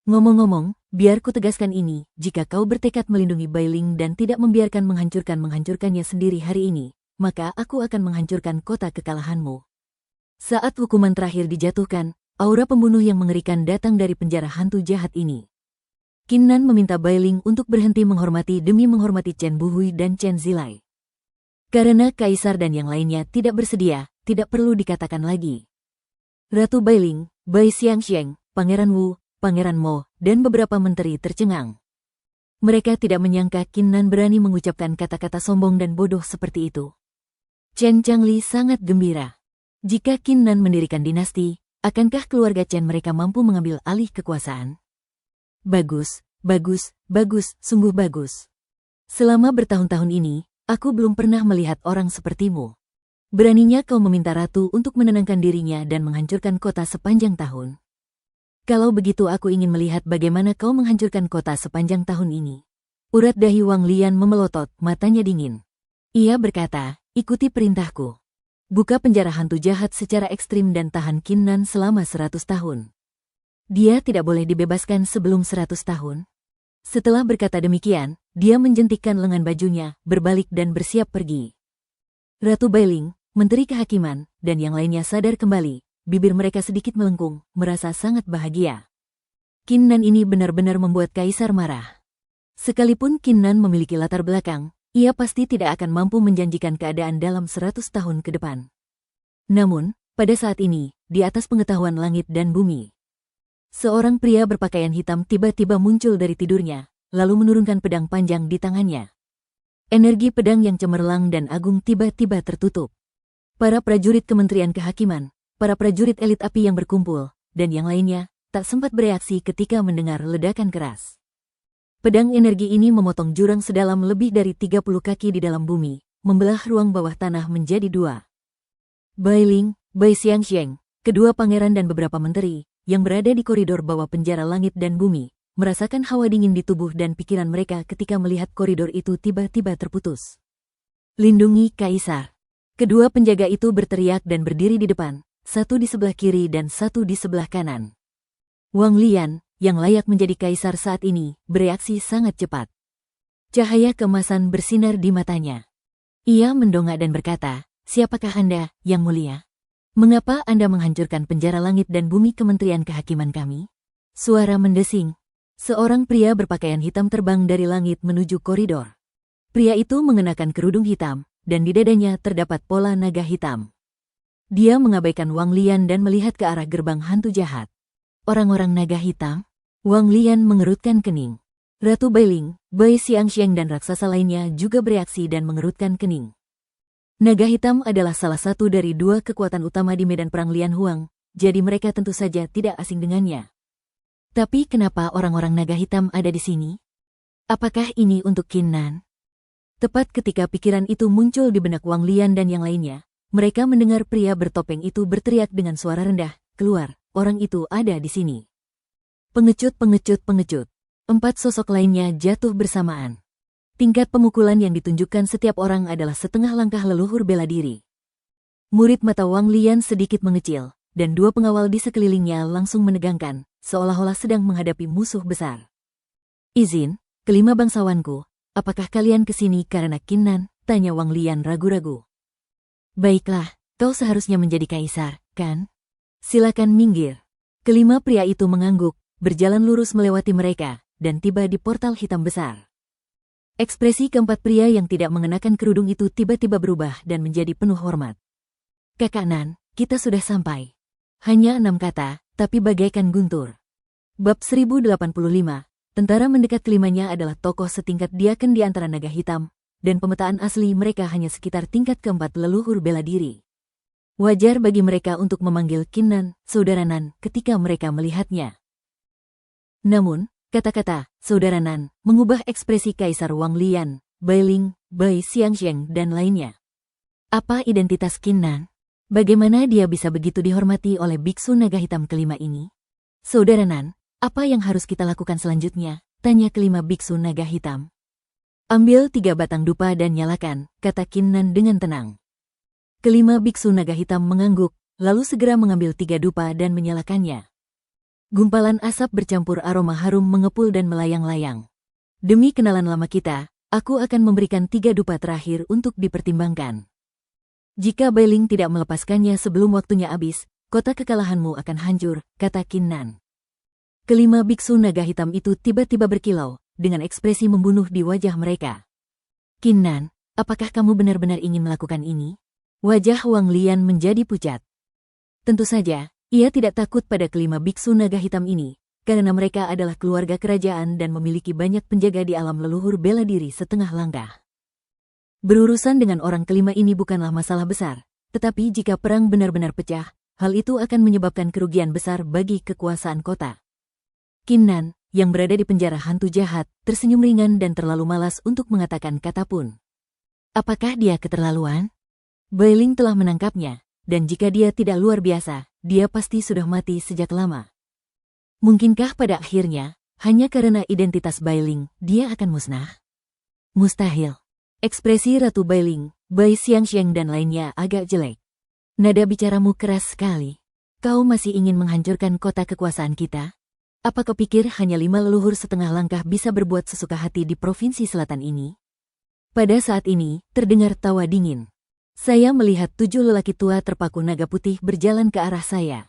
Ngomong-ngomong, biar ku tegaskan ini, jika kau bertekad melindungi Bailing dan tidak membiarkan menghancurkannya sendiri hari ini, maka aku akan menghancurkan kota kekalahanmu. Saat hukuman terakhir dijatuhkan, aura pembunuh yang mengerikan datang dari penjara hantu jahat ini. Kinnan meminta Bailing untuk berhenti menghormati demi menghormati Chen Buhui dan Chen Zilai. Karena Kaisar dan yang lainnya tidak bersedia, tidak perlu dikatakan lagi. Ratu Bailing, Bai Xiangxiang, Pangeran Wu, Pangeran Mo, dan beberapa menteri tercengang. Mereka tidak menyangka Qin Nan berani mengucapkan kata-kata sombong dan bodoh seperti itu. Chen Changli sangat gembira. Jika Qin Nan mendirikan dinasti, akankah keluarga Chen mereka mampu mengambil alih kekuasaan? Bagus, bagus, bagus, sungguh bagus. Selama bertahun-tahun ini, aku belum pernah melihat orang sepertimu. Beraninya kau meminta ratu untuk menenangkan dirinya dan menghancurkan kota sepanjang tahun. Kalau begitu aku ingin melihat bagaimana kau menghancurkan kota sepanjang tahun ini. Urat dahi Wang Lian memelotot, matanya dingin. Ia berkata, ikuti perintahku. Buka penjara hantu jahat secara ekstrim dan tahan Qin Nan selama 100 tahun. Dia tidak boleh dibebaskan sebelum 100 tahun. Setelah berkata demikian, dia menjentikkan lengan bajunya, berbalik dan bersiap pergi. Ratu Bailing, Menteri Kehakiman, dan yang lainnya sadar kembali, bibir mereka sedikit melengkung, merasa sangat bahagia. Qin Nan ini benar-benar membuat kaisar marah. Sekalipun Qin Nan memiliki latar belakang, ia pasti tidak akan mampu menjanjikan keadaan dalam 100 tahun ke depan. Namun, pada saat ini, di atas pengetahuan langit dan bumi, seorang pria berpakaian hitam tiba-tiba muncul dari tidurnya, lalu menurunkan pedang panjang di tangannya. Energi pedang yang cemerlang dan agung tiba-tiba tertutup. Para prajurit Kementerian Kehakiman, para prajurit elit api yang berkumpul, dan yang lainnya, tak sempat bereaksi ketika mendengar ledakan keras. Pedang energi ini memotong jurang sedalam lebih dari 30 kaki di dalam bumi, membelah ruang bawah tanah menjadi dua. Bai Ling, Bai Xiangxiang, kedua pangeran dan beberapa menteri, yang berada di koridor bawah penjara langit dan bumi, merasakan hawa dingin di tubuh dan pikiran mereka ketika melihat koridor itu tiba-tiba terputus. Lindungi Kaisar. Kedua penjaga itu berteriak dan berdiri di depan, satu di sebelah kiri dan satu di sebelah kanan. Wang Lian, yang layak menjadi kaisar saat ini, bereaksi sangat cepat. Cahaya keemasan bersinar di matanya. Ia mendongak dan berkata, siapakah Anda, Yang Mulia? Mengapa Anda menghancurkan penjara langit dan bumi Kementerian Kehakiman kami? Suara mendesing. Seorang pria berpakaian hitam terbang dari langit menuju koridor. Pria itu mengenakan kerudung hitam, dan di dadanya terdapat pola naga hitam. Dia mengabaikan Wang Lian dan melihat ke arah gerbang hantu jahat. Orang-orang naga hitam? Wang Lian mengerutkan kening. Ratu Bailing, Bai Xiangxiang dan raksasa lainnya juga bereaksi dan mengerutkan kening. Naga hitam adalah salah satu dari dua kekuatan utama di medan perang Lian Huang, jadi mereka tentu saja tidak asing dengannya. Tapi kenapa orang-orang naga hitam ada di sini? Apakah ini untuk Qin Nan? Tepat ketika pikiran itu muncul di benak Wang Lian dan yang lainnya, mereka mendengar pria bertopeng itu berteriak dengan suara rendah, keluar, orang itu ada di sini. Pengecut, pengecut, pengecut. 4 sosok lainnya jatuh bersamaan. Tingkat pemukulan yang ditunjukkan setiap orang adalah setengah langkah leluhur bela diri. Murid mata Wang Lian sedikit mengecil, dan dua pengawal di sekelilingnya langsung menegangkan, seolah-olah sedang menghadapi musuh besar. Izin, kelima bangsawanku, apakah kalian kesini karena Qin Nan? Tanya Wang Lian ragu-ragu. Baiklah, kau seharusnya menjadi kaisar, kan? Silakan minggir. Kelima pria itu mengangguk, berjalan lurus melewati mereka, dan tiba di portal hitam besar. Ekspresi keempat pria yang tidak mengenakan kerudung itu tiba-tiba berubah dan menjadi penuh hormat. Kakak Nan, kita sudah sampai. Hanya 6 kata, tapi bagaikan guntur. Bab 1085, tentara mendekat kelimanya adalah tokoh setingkat Diaken di antara naga hitam, dan pemetaan asli mereka hanya sekitar tingkat keempat leluhur bela diri. Wajar bagi mereka untuk memanggil Qin Nan, saudara Nan, ketika mereka melihatnya. Namun, kata-kata saudara Nan mengubah ekspresi Kaisar Wang Lian, Bai Ling, Bai Xiangxiang, dan lainnya. Apa identitas Qin Nan? Bagaimana dia bisa begitu dihormati oleh biksu naga hitam kelima ini? Saudara Nan, apa yang harus kita lakukan selanjutnya? Tanya kelima biksu naga hitam. Ambil 3 batang dupa dan nyalakan, kata Qin Nan dengan tenang. Kelima biksu naga hitam mengangguk, lalu segera mengambil 3 dupa dan menyalakannya. Gumpalan asap bercampur aroma harum mengepul dan melayang-layang. Demi kenalan lama kita, aku akan memberikan 3 dupa terakhir untuk dipertimbangkan. Jika Bai Ling tidak melepaskannya sebelum waktunya habis, kota kekalahanmu akan hancur, kata Qin Nan. Kelima biksu naga hitam itu tiba-tiba berkilau, dengan ekspresi membunuh di wajah mereka. Qin Nan, apakah kamu benar-benar ingin melakukan ini? Wajah Wang Lian menjadi pucat. Tentu saja, ia tidak takut pada kelima biksu naga hitam ini, karena mereka adalah keluarga kerajaan dan memiliki banyak penjaga di alam leluhur bela diri setengah langkah. Berurusan dengan orang kelima ini bukanlah masalah besar, tetapi jika perang benar-benar pecah, hal itu akan menyebabkan kerugian besar bagi kekuasaan kota. Qin Nan, yang berada di penjara hantu jahat, tersenyum ringan dan terlalu malas untuk mengatakan kata pun. Apakah dia keterlaluan? Bai Ling telah menangkapnya, dan jika dia tidak luar biasa, dia pasti sudah mati sejak lama. Mungkinkah pada akhirnya, hanya karena identitas Bai Ling, dia akan musnah? Mustahil. Ekspresi Ratu Bai Ling, Bai Xiangxiang dan lainnya agak jelek. Nada bicaramu keras sekali. Kau masih ingin menghancurkan kota kekuasaan kita? Apa kau pikir hanya 5 leluhur setengah langkah bisa berbuat sesuka hati di provinsi selatan ini? Pada saat ini, terdengar tawa dingin. Saya melihat 7 lelaki tua terpaku naga putih berjalan ke arah saya.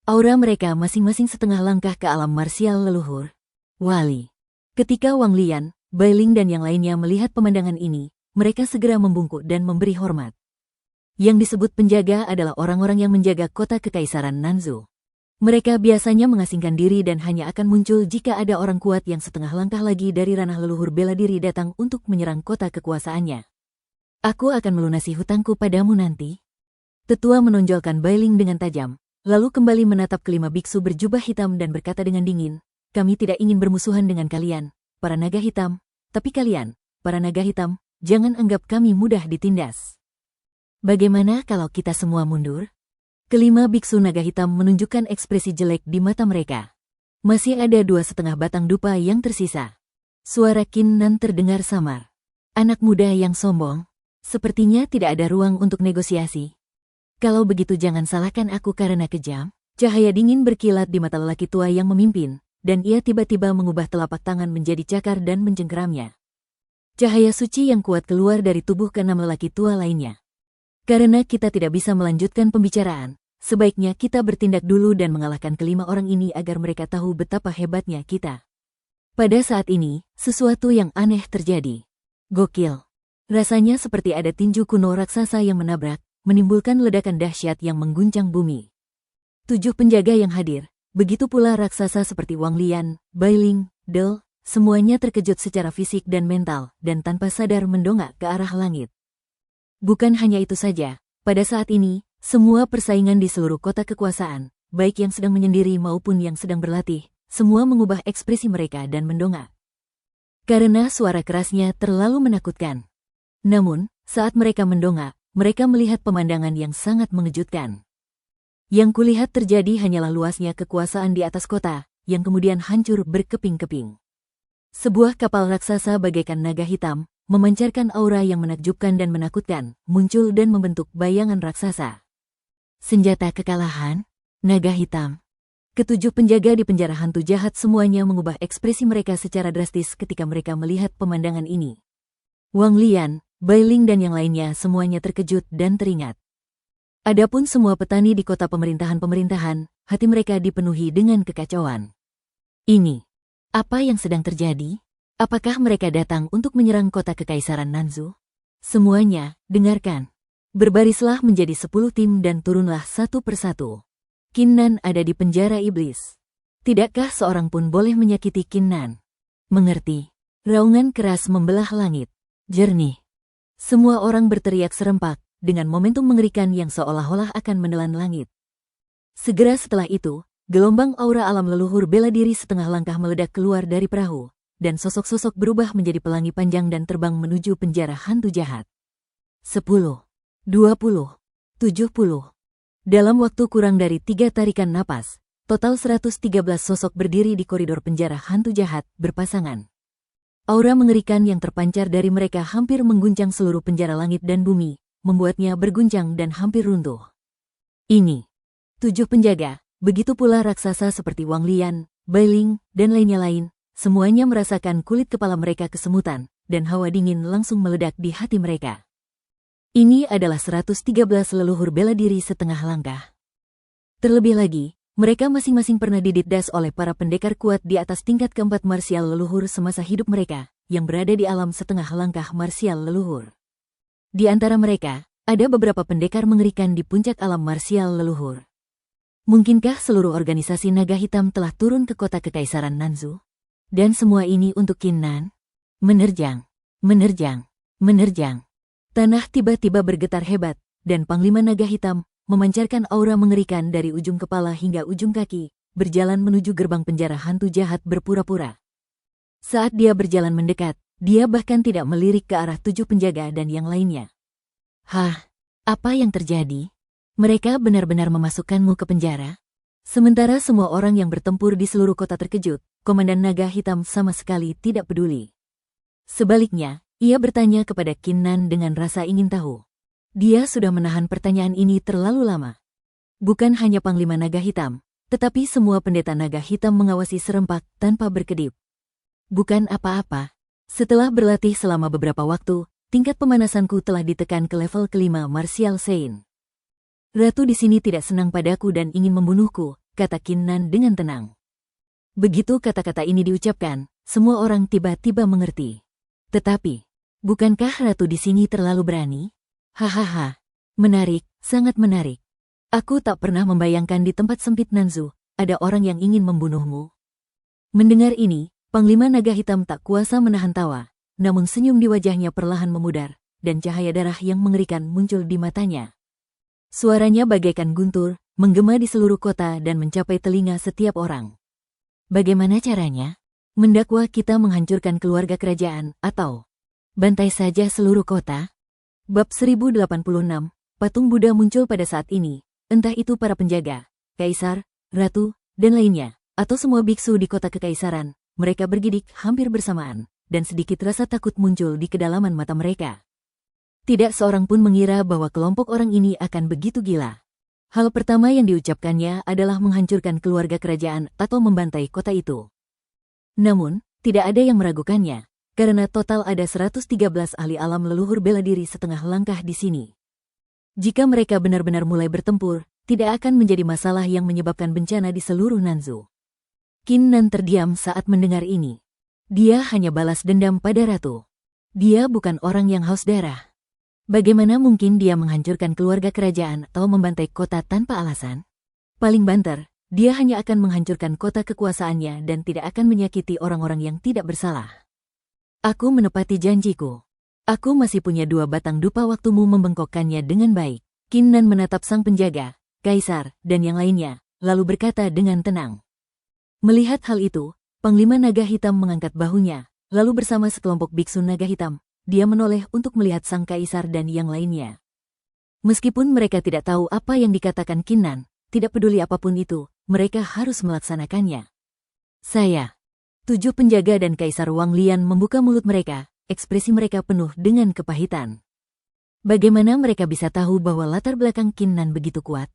Aura mereka masing-masing setengah langkah ke alam marsial leluhur. Wali. Ketika Wang Lian, Bai Ling dan yang lainnya melihat pemandangan ini, mereka segera membungkuk dan memberi hormat. Yang disebut penjaga adalah orang-orang yang menjaga kota kekaisaran Nanzhou. Mereka biasanya mengasingkan diri dan hanya akan muncul jika ada orang kuat yang setengah langkah lagi dari ranah leluhur bela diri datang untuk menyerang kota kekuasaannya. Aku akan melunasi hutangku padamu nanti. Tetua menonjolkan Bai Ling dengan tajam, lalu kembali menatap kelima biksu berjubah hitam dan berkata dengan dingin, kami tidak ingin bermusuhan dengan kalian, para naga hitam, tapi kalian, para naga hitam, jangan anggap kami mudah ditindas. Bagaimana kalau kita semua mundur? Kelima biksu naga hitam menunjukkan ekspresi jelek di mata mereka. Masih ada 2,5 batang dupa yang tersisa. Suara Qin Nan terdengar samar. Anak muda yang sombong. Sepertinya tidak ada ruang untuk negosiasi. Kalau begitu jangan salahkan aku karena kejam. Cahaya dingin berkilat di mata lelaki tua yang memimpin, dan ia tiba-tiba mengubah telapak tangan menjadi cakar dan mencengkeramnya. Cahaya suci yang kuat keluar dari tubuh keenam lelaki tua lainnya. Karena kita tidak bisa melanjutkan pembicaraan, sebaiknya kita bertindak dulu dan mengalahkan kelima orang ini agar mereka tahu betapa hebatnya kita. Pada saat ini, sesuatu yang aneh terjadi. Gokil. Rasanya seperti ada tinju kuno raksasa yang menabrak, menimbulkan ledakan dahsyat yang mengguncang bumi. 7 penjaga yang hadir, begitu pula raksasa seperti Wang Lian, Bai Ling, Del, semuanya terkejut secara fisik dan mental, dan tanpa sadar mendongak ke arah langit. Bukan hanya itu saja, pada saat ini, semua persaingan di seluruh kota kekuasaan, baik yang sedang menyendiri maupun yang sedang berlatih, semua mengubah ekspresi mereka dan mendongak. Karena suara kerasnya terlalu menakutkan. Namun, saat mereka mendongak, mereka melihat pemandangan yang sangat mengejutkan. Yang kulihat terjadi hanyalah luasnya kekuasaan di atas kota, yang kemudian hancur berkeping-keping. Sebuah kapal raksasa bagaikan naga hitam, memancarkan aura yang menakjubkan dan menakutkan, muncul dan membentuk bayangan raksasa. Senjata kekalahan, naga hitam. Ketujuh penjaga di penjara hantu jahat semuanya mengubah ekspresi mereka secara drastis ketika mereka melihat pemandangan ini. Wang Lian, Bai Ling dan yang lainnya semuanya terkejut dan teringat. Adapun semua petani di kota pemerintahan-pemerintahan, hati mereka dipenuhi dengan kekacauan. Ini, apa yang sedang terjadi? Apakah mereka datang untuk menyerang kota kekaisaran Nanzhou? Semuanya, dengarkan. Berbarislah menjadi 10 tim dan turunlah satu persatu. Qin Nan ada di penjara iblis. Tidakkah seorang pun boleh menyakiti Qin Nan? Mengerti. Raungan keras membelah langit. Jernih. Semua orang berteriak serempak, dengan momentum mengerikan yang seolah-olah akan menelan langit. Segera setelah itu, gelombang aura alam leluhur bela diri setengah langkah meledak keluar dari perahu, dan sosok-sosok berubah menjadi pelangi panjang dan terbang menuju penjara hantu jahat. 10, 20, 70. Dalam waktu kurang dari 3 tarikan napas, total 113 sosok berdiri di koridor penjara hantu jahat, berpasangan. Aura mengerikan yang terpancar dari mereka hampir mengguncang seluruh penjara langit dan bumi, membuatnya berguncang dan hampir runtuh. Ini, 7 penjaga, begitu pula raksasa seperti Wang Lian, Bai Ling, dan lainnya lain, semuanya merasakan kulit kepala mereka kesemutan, dan hawa dingin langsung meledak di hati mereka. Ini adalah 113 leluhur bela diri setengah langkah. Terlebih lagi, mereka masing-masing pernah dididas oleh para pendekar kuat di atas tingkat keempat marsial leluhur semasa hidup mereka, yang berada di alam setengah langkah marsial leluhur. Di antara mereka, ada beberapa pendekar mengerikan di puncak alam marsial leluhur. Mungkinkah seluruh organisasi naga hitam telah turun ke kota Kekaisaran Nanzu? Dan semua ini untuk Qin Nan? Menerjang, menerjang, menerjang. Tanah tiba-tiba bergetar hebat, dan Panglima Naga Hitam memancarkan aura mengerikan dari ujung kepala hingga ujung kaki, berjalan menuju gerbang penjara hantu jahat berpura-pura. Saat dia berjalan mendekat, dia bahkan tidak melirik ke arah 7 penjaga dan yang lainnya. Hah, apa yang terjadi? Mereka benar-benar memasukkanmu ke penjara? Sementara semua orang yang bertempur di seluruh kota terkejut, Komandan Naga Hitam sama sekali tidak peduli. Sebaliknya, ia bertanya kepada Qin Nan dengan rasa ingin tahu. Dia sudah menahan pertanyaan ini terlalu lama. Bukan hanya Panglima Naga Hitam, tetapi semua pendeta Naga Hitam mengawasi serempak tanpa berkedip. Bukan apa-apa. Setelah berlatih selama beberapa waktu, tingkat pemanasanku telah ditekan ke level kelima Martial Saint. Ratu di sini tidak senang padaku dan ingin membunuhku, kata Qin Nan dengan tenang. Begitu kata-kata ini diucapkan, semua orang tiba-tiba mengerti. Tetapi, bukankah ratu di sini terlalu berani? Hahaha, menarik, sangat menarik. Aku tak pernah membayangkan di tempat sempit Nanzu, ada orang yang ingin membunuhmu. Mendengar ini, Panglima Naga Hitam tak kuasa menahan tawa, namun senyum di wajahnya perlahan memudar, dan cahaya darah yang mengerikan muncul di matanya. Suaranya bagaikan guntur, menggema di seluruh kota dan mencapai telinga setiap orang. Bagaimana caranya? Mendakwa kita menghancurkan keluarga kerajaan, atau bantai saja seluruh kota? Bab 1086, patung Buddha muncul pada saat ini, entah itu para penjaga, kaisar, ratu, dan lainnya, atau semua biksu di kota kekaisaran, mereka bergidik hampir bersamaan, dan sedikit rasa takut muncul di kedalaman mata mereka. Tidak seorang pun mengira bahwa kelompok orang ini akan begitu gila. Hal pertama yang diucapkannya adalah menghancurkan keluarga kerajaan atau membantai kota itu. Namun, tidak ada yang meragukannya, karena total ada 113 ahli alam leluhur bela diri setengah langkah di sini. Jika mereka benar-benar mulai bertempur, tidak akan menjadi masalah yang menyebabkan bencana di seluruh Nanzu. Qin Nan terdiam saat mendengar ini. Dia hanya balas dendam pada ratu. Dia bukan orang yang haus darah. Bagaimana mungkin dia menghancurkan keluarga kerajaan atau membantai kota tanpa alasan? Paling banter, dia hanya akan menghancurkan kota kekuasaannya dan tidak akan menyakiti orang-orang yang tidak bersalah. Aku menepati janjiku. Aku masih punya 2 batang dupa waktumu membengkokkannya dengan baik. Qin Nan menatap sang penjaga, kaisar, dan yang lainnya, lalu berkata dengan tenang. Melihat hal itu, Panglima Naga Hitam mengangkat bahunya, lalu bersama sekelompok biksu naga hitam, dia menoleh untuk melihat sang kaisar dan yang lainnya. Meskipun mereka tidak tahu apa yang dikatakan Qin Nan, tidak peduli apapun itu, mereka harus melaksanakannya. Saya. 7 penjaga dan Kaisar Wang Lian membuka mulut mereka, ekspresi mereka penuh dengan kepahitan. Bagaimana mereka bisa tahu bahwa latar belakang Qin Nan begitu kuat?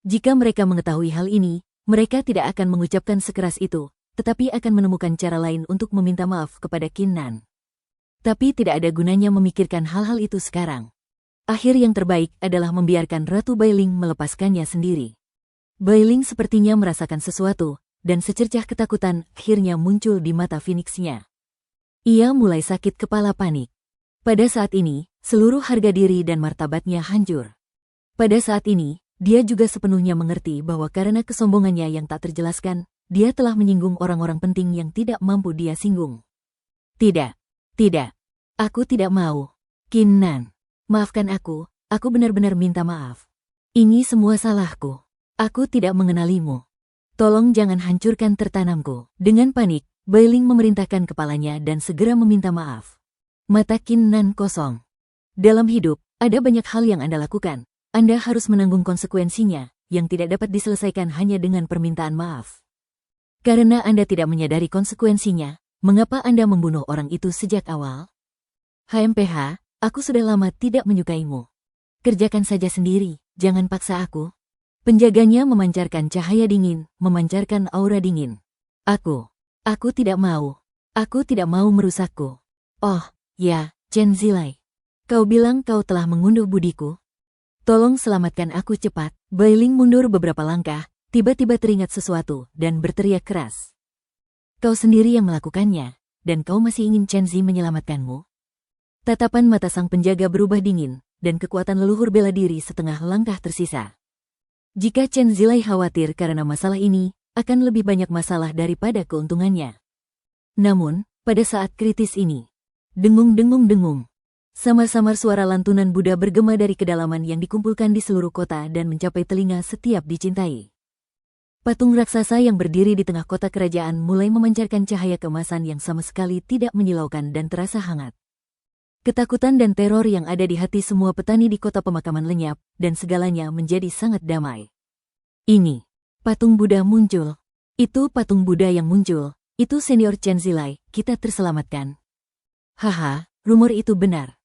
Jika mereka mengetahui hal ini, mereka tidak akan mengucapkan sekeras itu, tetapi akan menemukan cara lain untuk meminta maaf kepada Qin Nan. Tapi tidak ada gunanya memikirkan hal-hal itu sekarang. Akhir yang terbaik adalah membiarkan Ratu Bailing melepaskannya sendiri. Bailing sepertinya merasakan sesuatu, dan secercah ketakutan akhirnya muncul di mata Phoenix-nya. Ia mulai sakit kepala panik. Pada saat ini, seluruh harga diri dan martabatnya hancur. Pada saat ini, dia juga sepenuhnya mengerti bahwa karena kesombongannya yang tak terjelaskan, dia telah menyinggung orang-orang penting yang tidak mampu dia singgung. Tidak. Tidak. Aku tidak mau. Qin Nan, maafkan aku benar-benar minta maaf. Ini semua salahku. Aku tidak mengenalimu. Tolong jangan hancurkan tertanamku. Dengan panik, Bailing memerintahkan kepalanya dan segera meminta maaf. Mata Qin Nan kosong. Dalam hidup, ada banyak hal yang Anda lakukan. Anda harus menanggung konsekuensinya, yang tidak dapat diselesaikan hanya dengan permintaan maaf. Karena Anda tidak menyadari konsekuensinya, mengapa Anda membunuh orang itu sejak awal? HMPH, aku sudah lama tidak menyukaimu. Kerjakan saja sendiri, jangan paksa aku. Penjaganya memancarkan cahaya dingin, memancarkan aura dingin. Aku tidak mau. Aku tidak mau merusakku. Oh, ya, Chen Zilai. Kau bilang kau telah mengunduh budiku. Tolong selamatkan aku cepat. Bailing mundur beberapa langkah, tiba-tiba teringat sesuatu, dan berteriak keras. Kau sendiri yang melakukannya, dan kau masih ingin Chen Zi menyelamatkanmu? Tatapan mata sang penjaga berubah dingin, dan kekuatan leluhur bela diri setengah langkah tersisa. Jika Chen Zilai khawatir karena masalah ini, akan lebih banyak masalah daripada keuntungannya. Namun, pada saat kritis ini, dengung-dengung-dengung, samar-samar suara lantunan Buddha bergema dari kedalaman yang dikumpulkan di seluruh kota dan mencapai telinga setiap dicintai. Patung raksasa yang berdiri di tengah kota kerajaan mulai memancarkan cahaya keemasan yang sama sekali tidak menyilaukan dan terasa hangat. Ketakutan dan teror yang ada di hati semua petani di kota pemakaman lenyap, dan segalanya menjadi sangat damai. Ini, patung Buddha muncul. Itu patung Buddha yang muncul. Itu senior Chen Zilai, kita terselamatkan. Haha, rumor itu benar.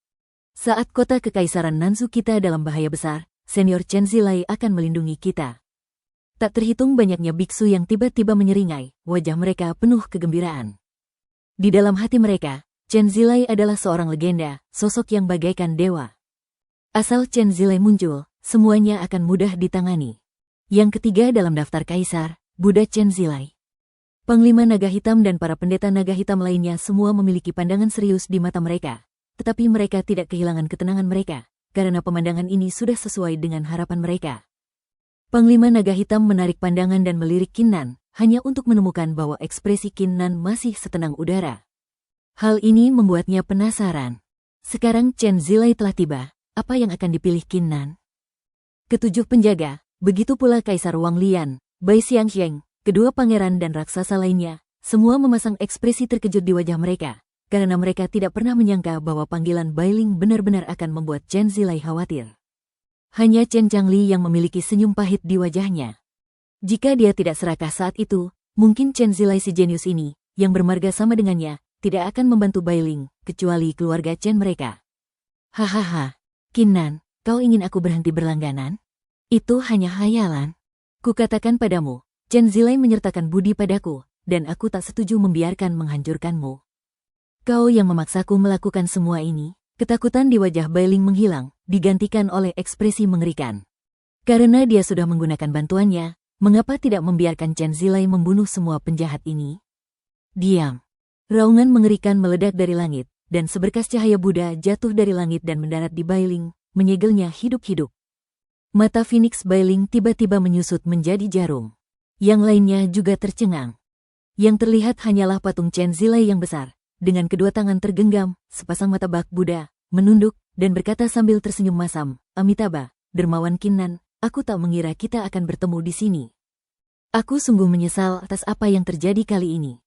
Saat kota kekaisaran Nansu kita dalam bahaya besar, senior Chen Zilai akan melindungi kita. Tak terhitung banyaknya biksu yang tiba-tiba menyeringai, wajah mereka penuh kegembiraan. Di dalam hati mereka, Chen Zilai adalah seorang legenda, sosok yang bagaikan dewa. Asal Chen Zilai muncul, semuanya akan mudah ditangani. Yang ketiga dalam daftar kaisar, Buddha Chen Zilai. Panglima Naga Hitam dan para pendeta Naga Hitam lainnya semua memiliki pandangan serius di mata mereka. Tetapi mereka tidak kehilangan ketenangan mereka, karena pemandangan ini sudah sesuai dengan harapan mereka. Panglima Naga Hitam menarik pandangan dan melirik Qin Nan, hanya untuk menemukan bahwa ekspresi Qin Nan masih setenang udara. Hal ini membuatnya penasaran. Sekarang Chen Zilai telah tiba, apa yang akan dipilih Qin Nan? Ketujuh penjaga, begitu pula Kaisar Wang Lian, Bai Xiangxiang, kedua pangeran dan raksasa lainnya, semua memasang ekspresi terkejut di wajah mereka, karena mereka tidak pernah menyangka bahwa panggilan Bailing benar-benar akan membuat Chen Zilai khawatir. Hanya Chen Changli yang memiliki senyum pahit di wajahnya. Jika dia tidak serakah saat itu, mungkin Chen Zilai si jenius ini, yang bermarga sama dengannya, tidak akan membantu Bailing, kecuali keluarga Chen mereka. Hahaha, Qin Nan, kau ingin aku berhenti berlangganan? Itu hanya khayalan. Kukatakan padamu, Chen Zilai menyertakan budi padaku, dan aku tak setuju membiarkan menghancurkanmu. Kau yang memaksaku melakukan semua ini. Ketakutan di wajah Bailing menghilang, digantikan oleh ekspresi mengerikan. Karena dia sudah menggunakan bantuannya, mengapa tidak membiarkan Chen Zilai membunuh semua penjahat ini? Diam. Raungan mengerikan meledak dari langit, dan seberkas cahaya Buddha jatuh dari langit dan mendarat di Bailing, menyegelnya hidup-hidup. Mata Phoenix Bailing tiba-tiba menyusut menjadi jarum. Yang lainnya juga tercengang. Yang terlihat hanyalah patung Chen Zilai yang besar, dengan kedua tangan tergenggam, sepasang mata bak Buddha, menunduk, dan berkata sambil tersenyum masam, Amitabha, dermawan Qin Nan, aku tak mengira kita akan bertemu di sini. Aku sungguh menyesal atas apa yang terjadi kali ini.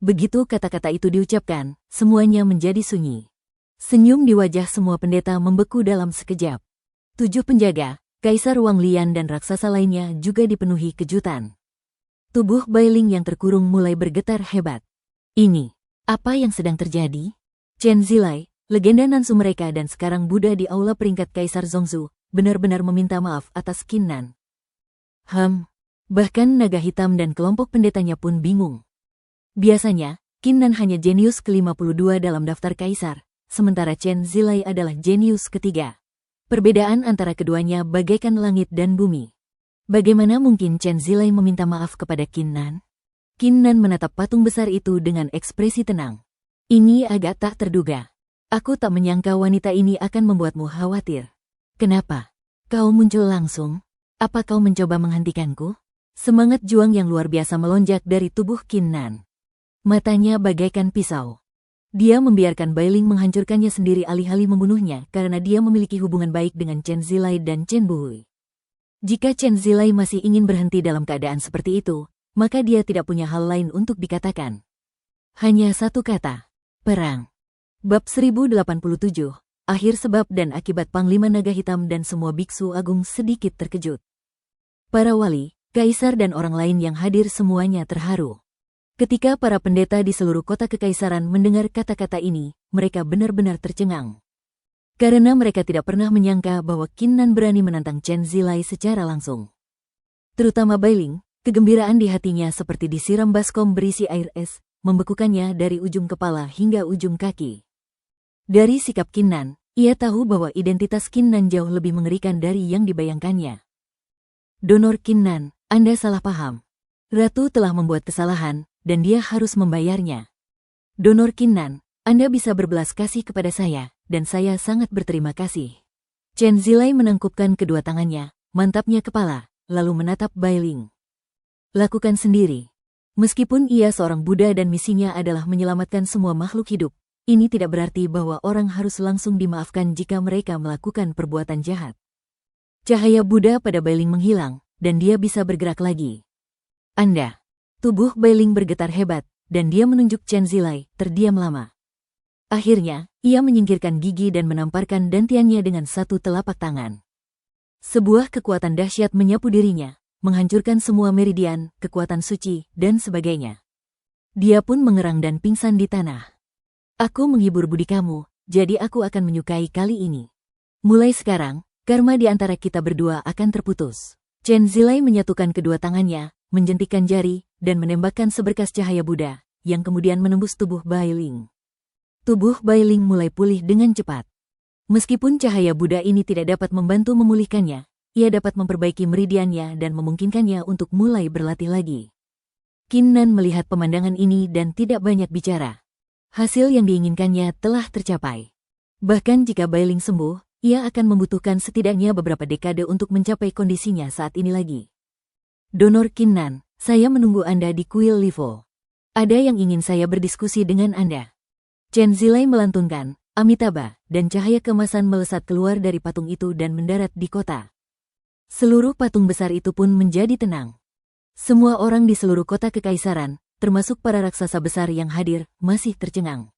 Begitu kata-kata itu diucapkan, semuanya menjadi sunyi. Senyum di wajah semua pendeta membeku dalam sekejap. Tujuh penjaga, Kaisar Wang Lian dan raksasa lainnya juga dipenuhi kejutan. Tubuh Bailing yang terkurung mulai bergetar hebat. Ini, apa yang sedang terjadi? Chen Zilai, legenda Nansu mereka dan sekarang Buddha di aula peringkat Kaisar Zongzu, benar-benar meminta maaf atas Qin Nan. Bahkan Naga Hitam dan kelompok pendetanya pun bingung. Biasanya, Qin Nan hanya jenius ke-52 dalam daftar kaisar, sementara Chen Zilai adalah jenius ketiga. Perbedaan antara keduanya bagaikan langit dan bumi. Bagaimana mungkin Chen Zilai meminta maaf kepada Qin Nan? Qin Nan menatap patung besar itu dengan ekspresi tenang. Ini agak tak terduga. Aku tak menyangka wanita ini akan membuatmu khawatir. Kenapa? Kau muncul langsung? Apa kau mencoba menghentikanku? Semangat juang yang luar biasa melonjak dari tubuh Qin Nan. Matanya bagaikan pisau. Dia membiarkan Bailing menghancurkannya sendiri alih-alih membunuhnya karena dia memiliki hubungan baik dengan Chen Zilai dan Chen Buhui. Jika Chen Zilai masih ingin berhenti dalam keadaan seperti itu, maka dia tidak punya hal lain untuk dikatakan. Hanya satu kata, perang. Bab 1087, akhir sebab dan akibat Panglima Naga Hitam dan semua biksu agung sedikit terkejut. Para wali, kaisar dan orang lain yang hadir semuanya terharu. Ketika para pendeta di seluruh kota kekaisaran mendengar kata-kata ini, mereka benar-benar tercengang. Karena mereka tidak pernah menyangka bahwa Qin Nan berani menantang Chen Zilai secara langsung. Terutama Bailing, kegembiraan di hatinya seperti disiram baskom berisi air es, membekukannya dari ujung kepala hingga ujung kaki. Dari sikap Qin Nan, ia tahu bahwa identitas Qin Nan jauh lebih mengerikan dari yang dibayangkannya. Donor Qin Nan, Anda salah paham. Ratu telah membuat kesalahan, dan dia harus membayarnya. Donor Qin Nan, Anda bisa berbelas kasih kepada saya, dan saya sangat berterima kasih. Chen Zilai menangkupkan kedua tangannya, mantapnya kepala, lalu menatap Bailing. Lakukan sendiri. Meskipun ia seorang Buddha dan misinya adalah menyelamatkan semua makhluk hidup, ini tidak berarti bahwa orang harus langsung dimaafkan jika mereka melakukan perbuatan jahat. Cahaya Buddha pada Bailing menghilang, dan dia bisa bergerak lagi. Anda. Tubuh Bailing bergetar hebat, dan dia menunjuk Chen Zilai, terdiam lama. Akhirnya, ia menyingkirkan gigi dan menamparkan dantiannya dengan satu telapak tangan. Sebuah kekuatan dahsyat menyapu dirinya, menghancurkan semua meridian, kekuatan suci, dan sebagainya. Dia pun mengerang dan pingsan di tanah. Aku menghibur budi kamu, jadi aku akan menyukai kali ini. Mulai sekarang, karma di antara kita berdua akan terputus. Chen Zilai menyatukan kedua tangannya, menjentikkan jari, dan menembakkan seberkas cahaya Buddha, yang kemudian menembus tubuh Bailing. Tubuh Bailing mulai pulih dengan cepat. Meskipun cahaya Buddha ini tidak dapat membantu memulihkannya, ia dapat memperbaiki meridiannya dan memungkinkannya untuk mulai berlatih lagi. Qin Nan melihat pemandangan ini dan tidak banyak bicara. Hasil yang diinginkannya telah tercapai. Bahkan jika Bailing sembuh, ia akan membutuhkan setidaknya beberapa dekade untuk mencapai kondisinya saat ini lagi. Donor Qin Nan, saya menunggu Anda di kuil Livo. Ada yang ingin saya berdiskusi dengan Anda. Chen Zilai melantunkan, Amitabha, dan cahaya keemasan melesat keluar dari patung itu dan mendarat di kota. Seluruh patung besar itu pun menjadi tenang. Semua orang di seluruh kota kekaisaran, termasuk para raksasa besar yang hadir, masih tercengang.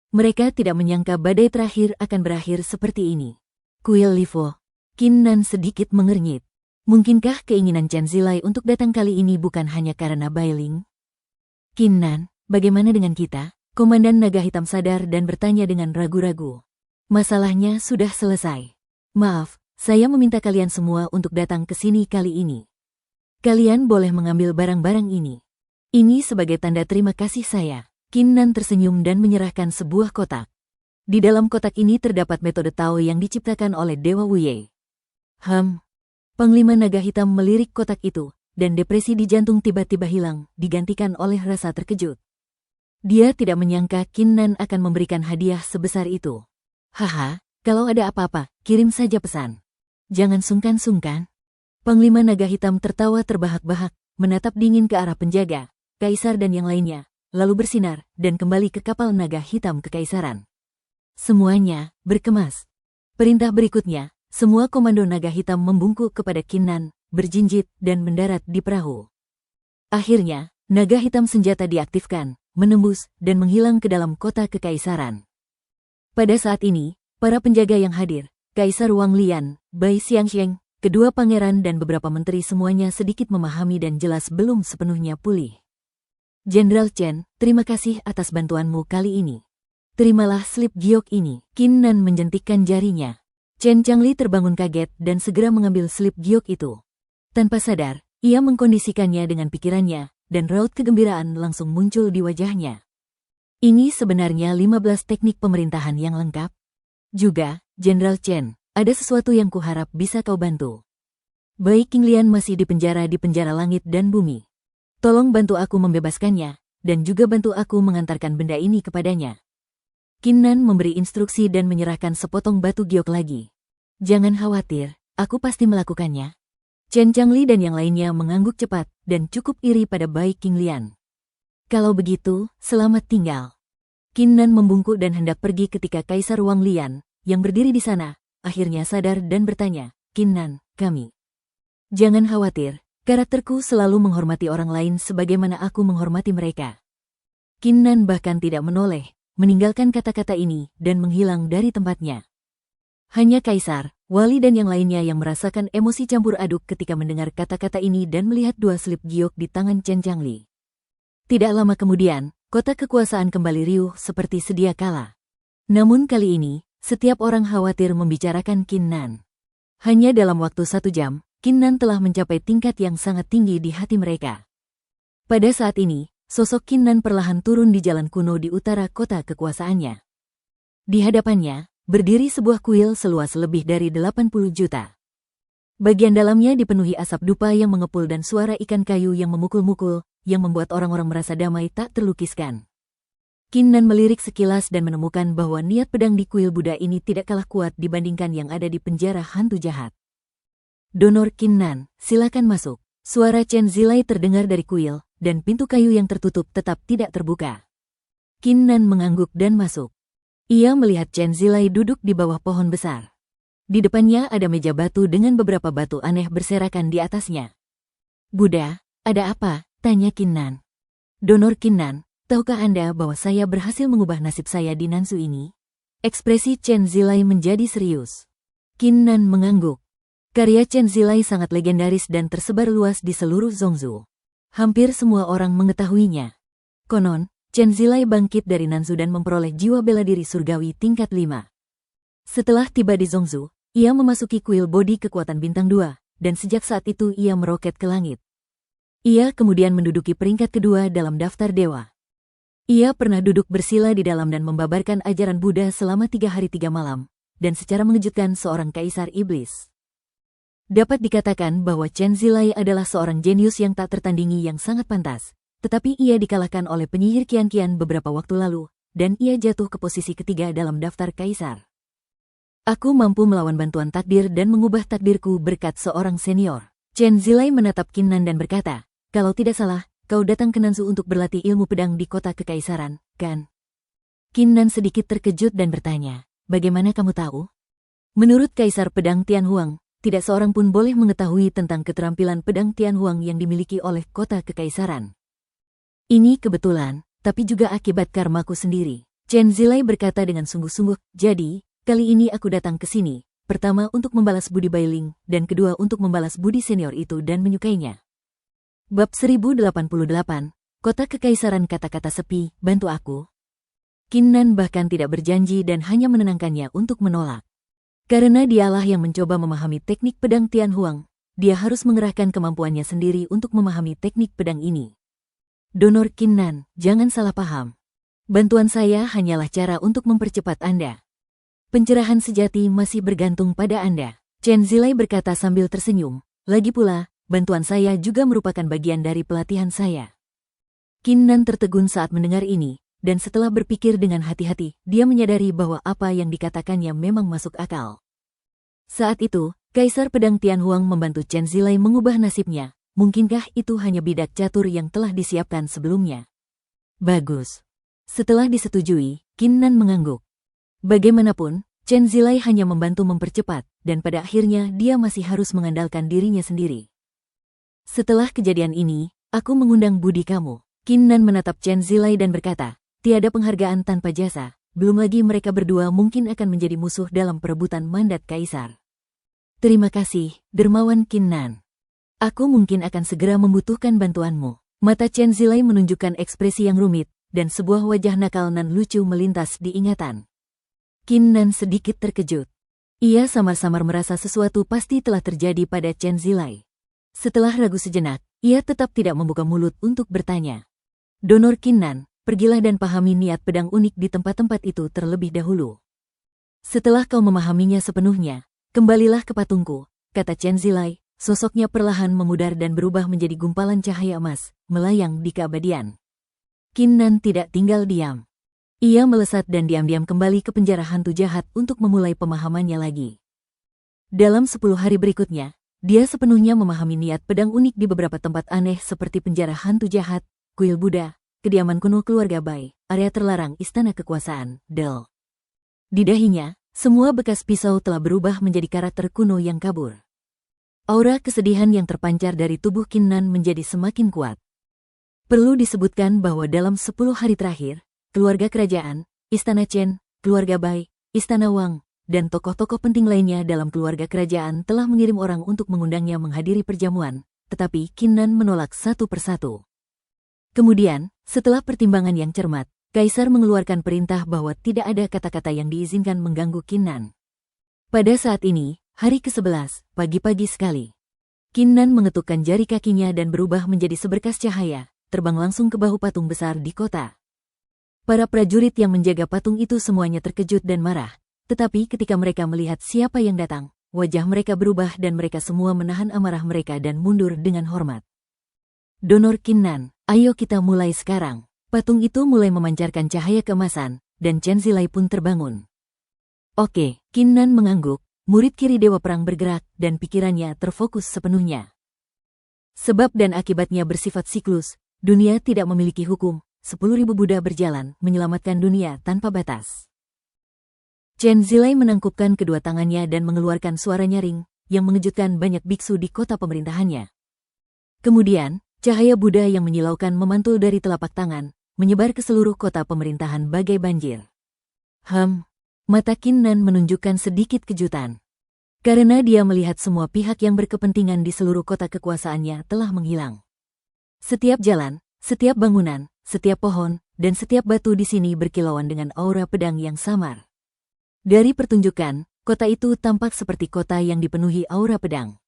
Mereka tidak menyangka badai terakhir akan berakhir seperti ini. Kuil Livo. Qin Nan sedikit mengernyit. Mungkinkah keinginan Chen Zilai untuk datang kali ini bukan hanya karena Bailing? Qin Nan, bagaimana dengan kita? Komandan Naga Hitam sadar dan bertanya dengan ragu-ragu. Masalahnya sudah selesai. Maaf, saya meminta kalian semua untuk datang ke sini kali ini. Kalian boleh mengambil barang-barang ini. Ini sebagai tanda terima kasih saya. Qin Nan tersenyum dan menyerahkan sebuah kotak. Di dalam kotak ini terdapat metode Tao yang diciptakan oleh Dewa Wuye. Panglima Naga Hitam melirik kotak itu, dan depresi di jantung tiba-tiba hilang, digantikan oleh rasa terkejut. Dia tidak menyangka Qin Nan akan memberikan hadiah sebesar itu. Haha, kalau ada apa-apa, kirim saja pesan. Jangan sungkan-sungkan. Panglima Naga Hitam tertawa terbahak-bahak, menatap dingin ke arah penjaga, kaisar dan yang lainnya, lalu bersinar, dan kembali ke kapal Naga Hitam Kekaisaran. Semuanya berkemas. Perintah berikutnya, semua komando Naga Hitam membungkuk kepada Qin Nan, berjinjit, dan mendarat di perahu. Akhirnya, Naga Hitam senjata diaktifkan, menembus, dan menghilang ke dalam kota kekaisaran. Pada saat ini, para penjaga yang hadir, Kaisar Wang Lian, Bai Xiangsheng, kedua pangeran dan beberapa menteri semuanya sedikit memahami dan jelas belum sepenuhnya pulih. Jenderal Chen, terima kasih atas bantuanmu kali ini. Terimalah slip giok ini. Qin Nan menjentikkan jarinya. Chen Changli terbangun kaget dan segera mengambil slip giok itu. Tanpa sadar, ia mengkondisikannya dengan pikirannya, dan raut kegembiraan langsung muncul di wajahnya. Ini sebenarnya 15 teknik pemerintahan yang lengkap. Juga, Jenderal Chen, ada sesuatu yang kuharap bisa kau bantu. Bai Qinglian masih di penjara langit dan bumi. Tolong bantu aku membebaskannya, dan juga bantu aku mengantarkan benda ini kepadanya. Qin Nan memberi instruksi dan menyerahkan sepotong batu giok lagi. Jangan khawatir, aku pasti melakukannya. Chen Changli dan yang lainnya mengangguk cepat dan cukup iri pada Bai Qinglian. Kalau begitu, selamat tinggal. Qin Nan membungkuk dan hendak pergi ketika Kaisar Wang Lian, yang berdiri di sana, akhirnya sadar dan bertanya, Qin Nan, kami. Jangan khawatir, karakterku selalu menghormati orang lain sebagaimana aku menghormati mereka. Qin Nan bahkan tidak menoleh, meninggalkan kata-kata ini dan menghilang dari tempatnya. Hanya Kaisar, Wali dan yang lainnya yang merasakan emosi campur aduk ketika mendengar kata-kata ini dan melihat dua slip giok di tangan Chen Changli. Tidak lama kemudian, kota kekuasaan kembali riuh seperti sedia kala. Namun kali ini, setiap orang khawatir membicarakan Qin Nan. Hanya dalam waktu 1 jam, Qin Nan telah mencapai tingkat yang sangat tinggi di hati mereka. Pada saat ini, sosok Qin Nan perlahan turun di jalan kuno di utara kota kekuasaannya. Di hadapannya, berdiri sebuah kuil seluas lebih dari 80 juta. Bagian dalamnya dipenuhi asap dupa yang mengepul dan suara ikan kayu yang memukul-mukul, yang membuat orang-orang merasa damai tak terlukiskan. Qin Nan melirik sekilas dan menemukan bahwa niat pedang di kuil Buddha ini tidak kalah kuat dibandingkan yang ada di penjara hantu jahat. Donor Kinnan, silakan masuk. Suara Chen Zilai terdengar dari kuil, dan pintu kayu yang tertutup tetap tidak terbuka. Kinnan mengangguk dan masuk. Ia melihat Chen Zilai duduk di bawah pohon besar. Di depannya ada meja batu dengan beberapa batu aneh berserakan di atasnya. Buddha, ada apa? Tanya Kinnan. Donor Kinnan, tahukah Anda bahwa saya berhasil mengubah nasib saya di Nansu ini? Ekspresi Chen Zilai menjadi serius. Kinnan mengangguk. Karya Chen Zilai sangat legendaris dan tersebar luas di seluruh Zhongzhou. Hampir semua orang mengetahuinya. Konon, Chen Zilai bangkit dari Nansu dan memperoleh jiwa bela diri surgawi tingkat 5. Setelah tiba di Zhongzhou, ia memasuki kuil bodi kekuatan bintang 2, dan sejak saat itu ia meroket ke langit. Ia kemudian menduduki peringkat kedua dalam daftar dewa. Ia pernah duduk bersila di dalam dan membabarkan ajaran Buddha selama 3 hari 3 malam, dan secara mengejutkan seorang kaisar iblis. Dapat dikatakan bahwa Chen Zilai adalah seorang jenius yang tak tertandingi yang sangat pantas, tetapi ia dikalahkan oleh penyihir Qian beberapa waktu lalu, dan ia jatuh ke posisi ketiga dalam daftar kaisar. Aku mampu melawan bantuan takdir dan mengubah takdirku berkat seorang senior. Chen Zilai menatap Kinnan dan berkata, kalau tidak salah, kau datang ke Nansu untuk berlatih ilmu pedang di kota kekaisaran, kan? Kinnan sedikit terkejut dan bertanya, bagaimana kamu tahu? Menurut Kaisar Pedang Tianhuang, tidak seorang pun boleh mengetahui tentang keterampilan pedang Tianhuang yang dimiliki oleh kota kekaisaran. Ini kebetulan, tapi juga akibat karmaku sendiri. Chen Zilai berkata dengan sungguh-sungguh, jadi, kali ini aku datang ke sini, pertama untuk membalas budi Bailing, dan kedua untuk membalas budi senior itu dan menyukainya. Bab 1088, Kota Kekaisaran kata-kata sepi, bantu aku. Kinnan bahkan tidak berjanji dan hanya menenangkannya untuk menolak. Karena dialah yang mencoba memahami teknik pedang Tianhuang, dia harus mengerahkan kemampuannya sendiri untuk memahami teknik pedang ini. Donor Kinnan, jangan salah paham. Bantuan saya hanyalah cara untuk mempercepat Anda. Pencerahan sejati masih bergantung pada Anda. Chen Zilai berkata sambil tersenyum. Lagi pula, bantuan saya juga merupakan bagian dari pelatihan saya. Kinnan tertegun saat mendengar ini, dan setelah berpikir dengan hati-hati, dia menyadari bahwa apa yang dikatakannya memang masuk akal. Saat itu, Kaisar Pedang Tianhuang membantu Chen Zilai mengubah nasibnya. Mungkinkah itu hanya bidak catur yang telah disiapkan sebelumnya? Bagus. Setelah disetujui, Kinnan mengangguk. Bagaimanapun, Chen Zilai hanya membantu mempercepat, dan pada akhirnya dia masih harus mengandalkan dirinya sendiri. Setelah kejadian ini, aku mengundang budi kamu. Kinnan menatap Chen Zilai dan berkata, tiada penghargaan tanpa jasa, belum lagi mereka berdua mungkin akan menjadi musuh dalam perebutan mandat kaisar. Terima kasih, dermawan Kinnan. Aku mungkin akan segera membutuhkan bantuanmu. Mata Chen Zilai menunjukkan ekspresi yang rumit, dan sebuah wajah nakal nan lucu melintas di ingatan. Kinnan sedikit terkejut. Ia samar-samar merasa sesuatu pasti telah terjadi pada Chen Zilai. Setelah ragu sejenak, ia tetap tidak membuka mulut untuk bertanya. Donor Kinnan, pergilah dan pahami niat pedang unik di tempat-tempat itu terlebih dahulu. Setelah kau memahaminya sepenuhnya, kembalilah ke patungku, kata Chen Zilai. Sosoknya perlahan memudar dan berubah menjadi gumpalan cahaya emas, melayang di keabadian. Kinnan tidak tinggal diam. Ia melesat dan diam-diam kembali ke penjara hantu jahat untuk memulai pemahamannya lagi. Dalam 10 hari berikutnya, dia sepenuhnya memahami niat pedang unik di beberapa tempat aneh seperti penjara hantu jahat, kuil Buddha, kediaman kuno keluarga Bai, area terlarang istana kekuasaan, Del. Di dahinya, semua bekas pisau telah berubah menjadi karakter kuno yang kabur. Aura kesedihan yang terpancar dari tubuh Kinnan menjadi semakin kuat. Perlu disebutkan bahwa dalam 10 hari terakhir, keluarga kerajaan, istana Chen, keluarga Bai, istana Wang, dan tokoh-tokoh penting lainnya dalam keluarga kerajaan telah mengirim orang untuk mengundangnya menghadiri perjamuan, tetapi Kinnan menolak satu persatu. Kemudian, setelah pertimbangan yang cermat, Kaisar mengeluarkan perintah bahwa tidak ada kata-kata yang diizinkan mengganggu Kinnan. Pada saat ini, hari ke-11, pagi-pagi sekali. Kinnan mengetukkan jari kakinya dan berubah menjadi seberkas cahaya, terbang langsung ke bahu patung besar di kota. Para prajurit yang menjaga patung itu semuanya terkejut dan marah, tetapi ketika mereka melihat siapa yang datang, wajah mereka berubah dan mereka semua menahan amarah mereka dan mundur dengan hormat. Donor Kinnan, ayo kita mulai sekarang. Patung itu mulai memancarkan cahaya keemasan, dan Chen Zilai pun terbangun. Oke, Kinnan mengangguk, murid kiri Dewa Perang bergerak, dan pikirannya terfokus sepenuhnya. Sebab dan akibatnya bersifat siklus, dunia tidak memiliki hukum, 10.000 Buddha berjalan menyelamatkan dunia tanpa batas. Chen Zilai menangkupkan kedua tangannya dan mengeluarkan suara nyaring, yang mengejutkan banyak biksu di kota pemerintahannya. Kemudian, cahaya Buddha yang menyilaukan memantul dari telapak tangan, menyebar ke seluruh kota pemerintahan bagai banjir. Mata Qin Nan menunjukkan sedikit kejutan. Karena dia melihat semua pihak yang berkepentingan di seluruh kota kekuasaannya telah menghilang. Setiap jalan, setiap bangunan, setiap pohon, dan setiap batu di sini berkilauan dengan aura pedang yang samar. Dari pertunjukan, kota itu tampak seperti kota yang dipenuhi aura pedang.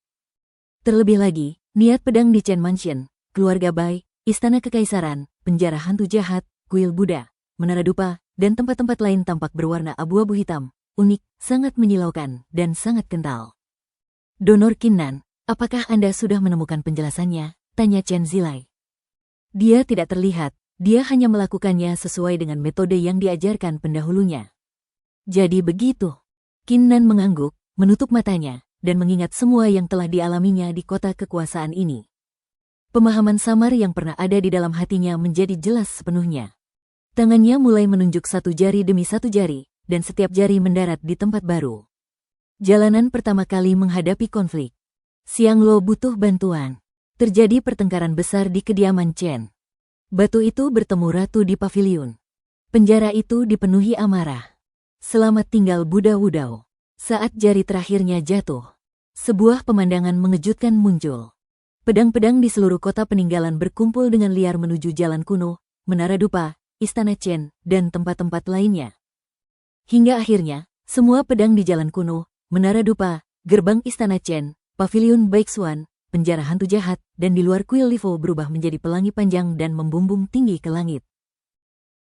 Terlebih lagi, niat pedang di Chen Mansion, keluarga Bai, istana kekaisaran, penjara hantu jahat, kuil Buddha, menara dupa, dan tempat-tempat lain tampak berwarna abu-abu hitam, unik, sangat menyilaukan, dan sangat kental. Donor Qin Nan, apakah Anda sudah menemukan penjelasannya? Tanya Chen Zilai. Dia tidak terlihat, dia hanya melakukannya sesuai dengan metode yang diajarkan pendahulunya. Jadi begitu. Qin Nan mengangguk, menutup matanya, dan mengingat semua yang telah dialaminya di kota kekuasaan ini. Pemahaman samar yang pernah ada di dalam hatinya menjadi jelas sepenuhnya. Tangannya mulai menunjuk satu jari demi satu jari, dan setiap jari mendarat di tempat baru. Jalanan pertama kali menghadapi konflik. Xiang Lo butuh bantuan. Terjadi pertengkaran besar di kediaman Chen. Batu itu bertemu ratu di paviliun. Penjara itu dipenuhi amarah. Selamat tinggal Buddha Wudao. Saat jari terakhirnya jatuh, sebuah pemandangan mengejutkan muncul. Pedang-pedang di seluruh kota peninggalan berkumpul dengan liar menuju jalan kuno, menara dupa, istana Chen, dan tempat-tempat lainnya. Hingga akhirnya, semua pedang di jalan kuno, menara dupa, gerbang istana Chen, paviliun Baixuan, penjara hantu jahat, dan di luar kuil Livo berubah menjadi pelangi panjang dan membumbung tinggi ke langit.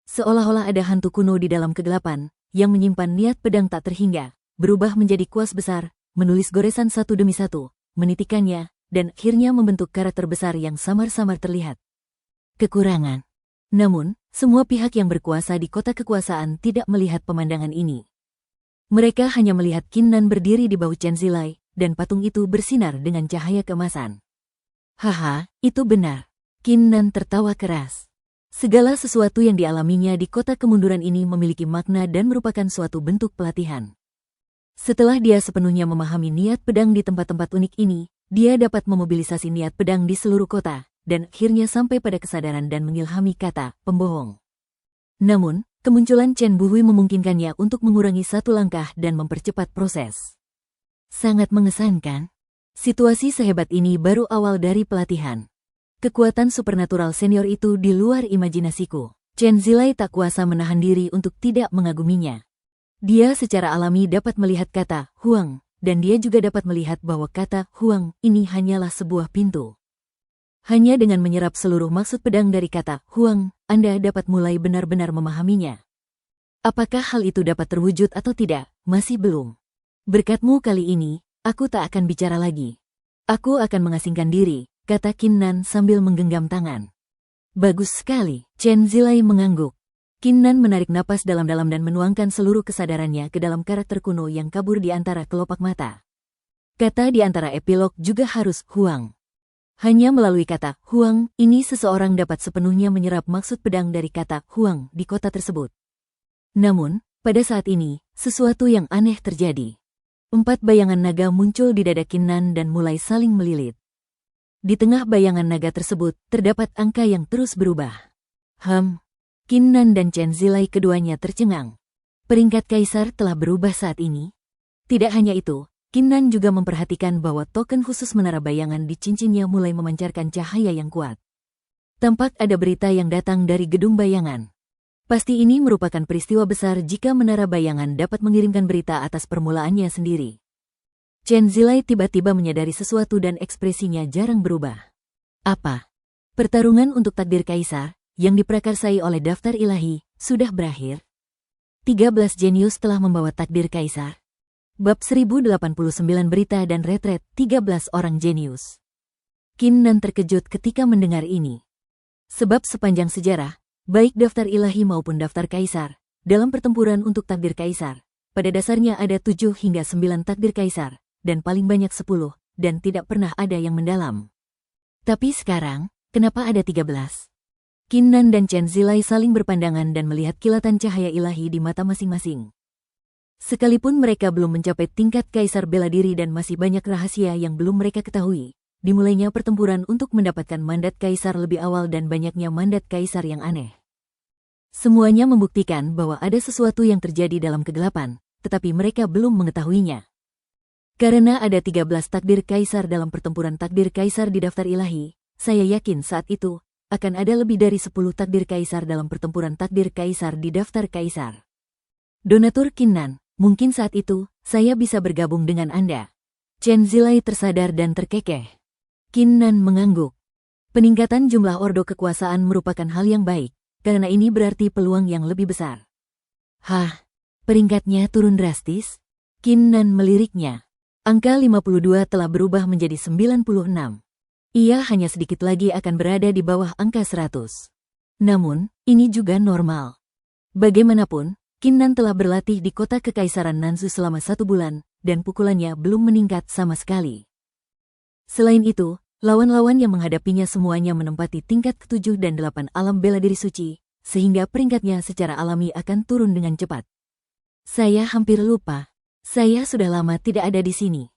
Seolah-olah ada hantu kuno di dalam kegelapan, yang menyimpan niat pedang tak terhingga, berubah menjadi kuas besar, menulis goresan satu demi satu, menitikannya, dan akhirnya membentuk karakter besar yang samar-samar terlihat. Kekurangan. Namun, semua pihak yang berkuasa di kota kekuasaan tidak melihat pemandangan ini. Mereka hanya melihat Qin Nan berdiri di bawah Chen Zilai, dan patung itu bersinar dengan cahaya keemasan. Haha, itu benar. Qin Nan tertawa keras. Segala sesuatu yang dialaminya di kota kemunduran ini memiliki makna dan merupakan suatu bentuk pelatihan. Setelah dia sepenuhnya memahami niat pedang di tempat-tempat unik ini, dia dapat memobilisasi niat pedang di seluruh kota, dan akhirnya sampai pada kesadaran dan mengilhami kata pembohong. Namun, kemunculan Chen Buhui memungkinkannya untuk mengurangi satu langkah dan mempercepat proses. Sangat mengesankan. Situasi sehebat ini baru awal dari pelatihan. Kekuatan supernatural senior itu di luar imajinasiku. Chen Zilai tak kuasa menahan diri untuk tidak mengaguminya. Dia secara alami dapat melihat kata Huang, dan dia juga dapat melihat bahwa kata Huang ini hanyalah sebuah pintu. Hanya dengan menyerap seluruh maksud pedang dari kata Huang, Anda dapat mulai benar-benar memahaminya. Apakah hal itu dapat terwujud atau tidak, masih belum. Berkatmu kali ini, aku tak akan bicara lagi. Aku akan mengasingkan diri, kata Qin Nan sambil menggenggam tangan. Bagus sekali, Chen Zilai mengangguk. Qin Nan menarik napas dalam-dalam dan menuangkan seluruh kesadarannya ke dalam karakter kuno yang kabur di antara kelopak mata. Kata di antara epilog juga harus Huang. Hanya melalui kata Huang, ini seseorang dapat sepenuhnya menyerap maksud pedang dari kata Huang di kota tersebut. Namun, pada saat ini, sesuatu yang aneh terjadi. 4 bayangan naga muncul di dada Qin Nan dan mulai saling melilit. Di tengah bayangan naga tersebut, terdapat angka yang terus berubah. Qin Nan dan Chen Zilai keduanya tercengang. Peringkat kaisar telah berubah saat ini. Tidak hanya itu, Qin Nan juga memperhatikan bahwa token khusus menara bayangan di cincinnya mulai memancarkan cahaya yang kuat. Tampak ada berita yang datang dari gedung bayangan. Pasti ini merupakan peristiwa besar jika menara bayangan dapat mengirimkan berita atas permulaannya sendiri. Chen Zilai tiba-tiba menyadari sesuatu dan ekspresinya jarang berubah. Apa? Pertarungan untuk takdir kaisar, yang diprakarsai oleh daftar ilahi, sudah berakhir? 13 jenius telah membawa takdir kaisar. Bab 1089 berita dan retret 13 orang jenius. Qin Nan terkejut ketika mendengar ini. Sebab sepanjang sejarah, baik daftar ilahi maupun daftar kaisar, dalam pertempuran untuk takdir kaisar, pada dasarnya ada 7 hingga 9 takdir kaisar, dan paling banyak 10, dan tidak pernah ada yang mendalam. Tapi sekarang, kenapa ada 13? Qin Nan dan Chen Zilai saling berpandangan dan melihat kilatan cahaya ilahi di mata masing-masing. Sekalipun mereka belum mencapai tingkat kaisar bela diri dan masih banyak rahasia yang belum mereka ketahui, dimulainya pertempuran untuk mendapatkan mandat kaisar lebih awal dan banyaknya mandat kaisar yang aneh. Semuanya membuktikan bahwa ada sesuatu yang terjadi dalam kegelapan, tetapi mereka belum mengetahuinya. Karena ada 13 takdir kaisar dalam pertempuran takdir kaisar di daftar ilahi, saya yakin saat itu akan ada lebih dari 10 takdir kaisar dalam pertempuran takdir kaisar di daftar kaisar. Donatur Qin Nan, mungkin saat itu saya bisa bergabung dengan Anda. Chen Zilai tersadar dan terkekeh. Qin Nan mengangguk. Peningkatan jumlah ordo kekuasaan merupakan hal yang baik, karena ini berarti peluang yang lebih besar. Hah, peringkatnya turun drastis? Qin Nan meliriknya. Angka 52 telah berubah menjadi 96. Ia hanya sedikit lagi akan berada di bawah angka 100. Namun, ini juga normal. Bagaimanapun, Qin Nan telah berlatih di kota Kekaisaran Nanzu selama 1 bulan, dan pukulannya belum meningkat sama sekali. Selain itu, lawan-lawan yang menghadapinya semuanya menempati tingkat ke-7 dan 8 alam bela diri suci, sehingga peringkatnya secara alami akan turun dengan cepat. Saya hampir lupa. Saya sudah lama tidak ada di sini.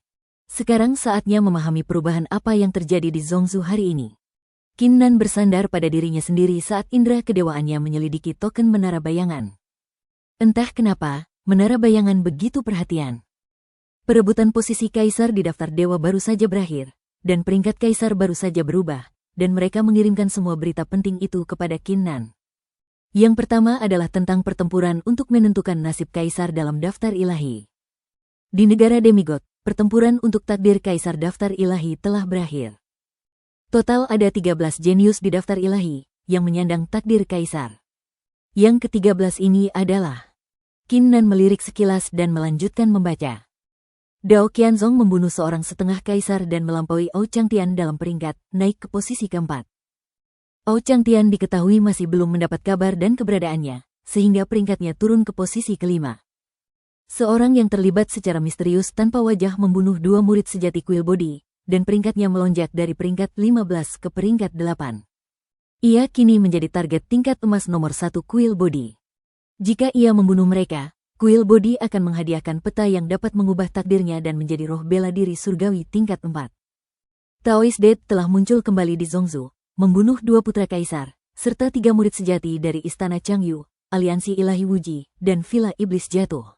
Sekarang saatnya memahami perubahan apa yang terjadi di Zhongzhou hari ini. Qin Nan bersandar pada dirinya sendiri saat indera kedewaannya menyelidiki token menara bayangan. Entah kenapa, menara bayangan begitu perhatian. Perebutan posisi kaisar di daftar dewa baru saja berakhir, dan peringkat kaisar baru saja berubah, dan mereka mengirimkan semua berita penting itu kepada Qin Nan. Yang pertama adalah tentang pertempuran untuk menentukan nasib kaisar dalam daftar ilahi. Di negara demigod, pertempuran untuk takdir kaisar daftar ilahi telah berakhir. Total ada 13 jenius di daftar ilahi, yang menyandang takdir kaisar. Yang ke-13 ini adalah... Qin Nan melirik sekilas dan melanjutkan membaca. Dao Qianzong membunuh seorang setengah kaisar dan melampaui Ao Changtian dalam peringkat, naik ke posisi keempat. Ao Changtian diketahui masih belum mendapat kabar dan keberadaannya, sehingga peringkatnya turun ke posisi kelima. Seorang yang terlibat secara misterius tanpa wajah membunuh 2 murid sejati Kuil Body, dan peringkatnya melonjak dari peringkat 15 ke peringkat 8. Ia kini menjadi target tingkat emas nomor 1 Kuil Body. Jika ia membunuh mereka, Kuil Body akan menghadiahkan peta yang dapat mengubah takdirnya dan menjadi roh bela diri surgawi tingkat 4. Taoist Dead telah muncul kembali di Zhongzhou, membunuh 2 putra kaisar, serta 3 murid sejati dari Istana Changyu, Aliansi Ilahi Wuji, dan Villa Iblis Jatuh.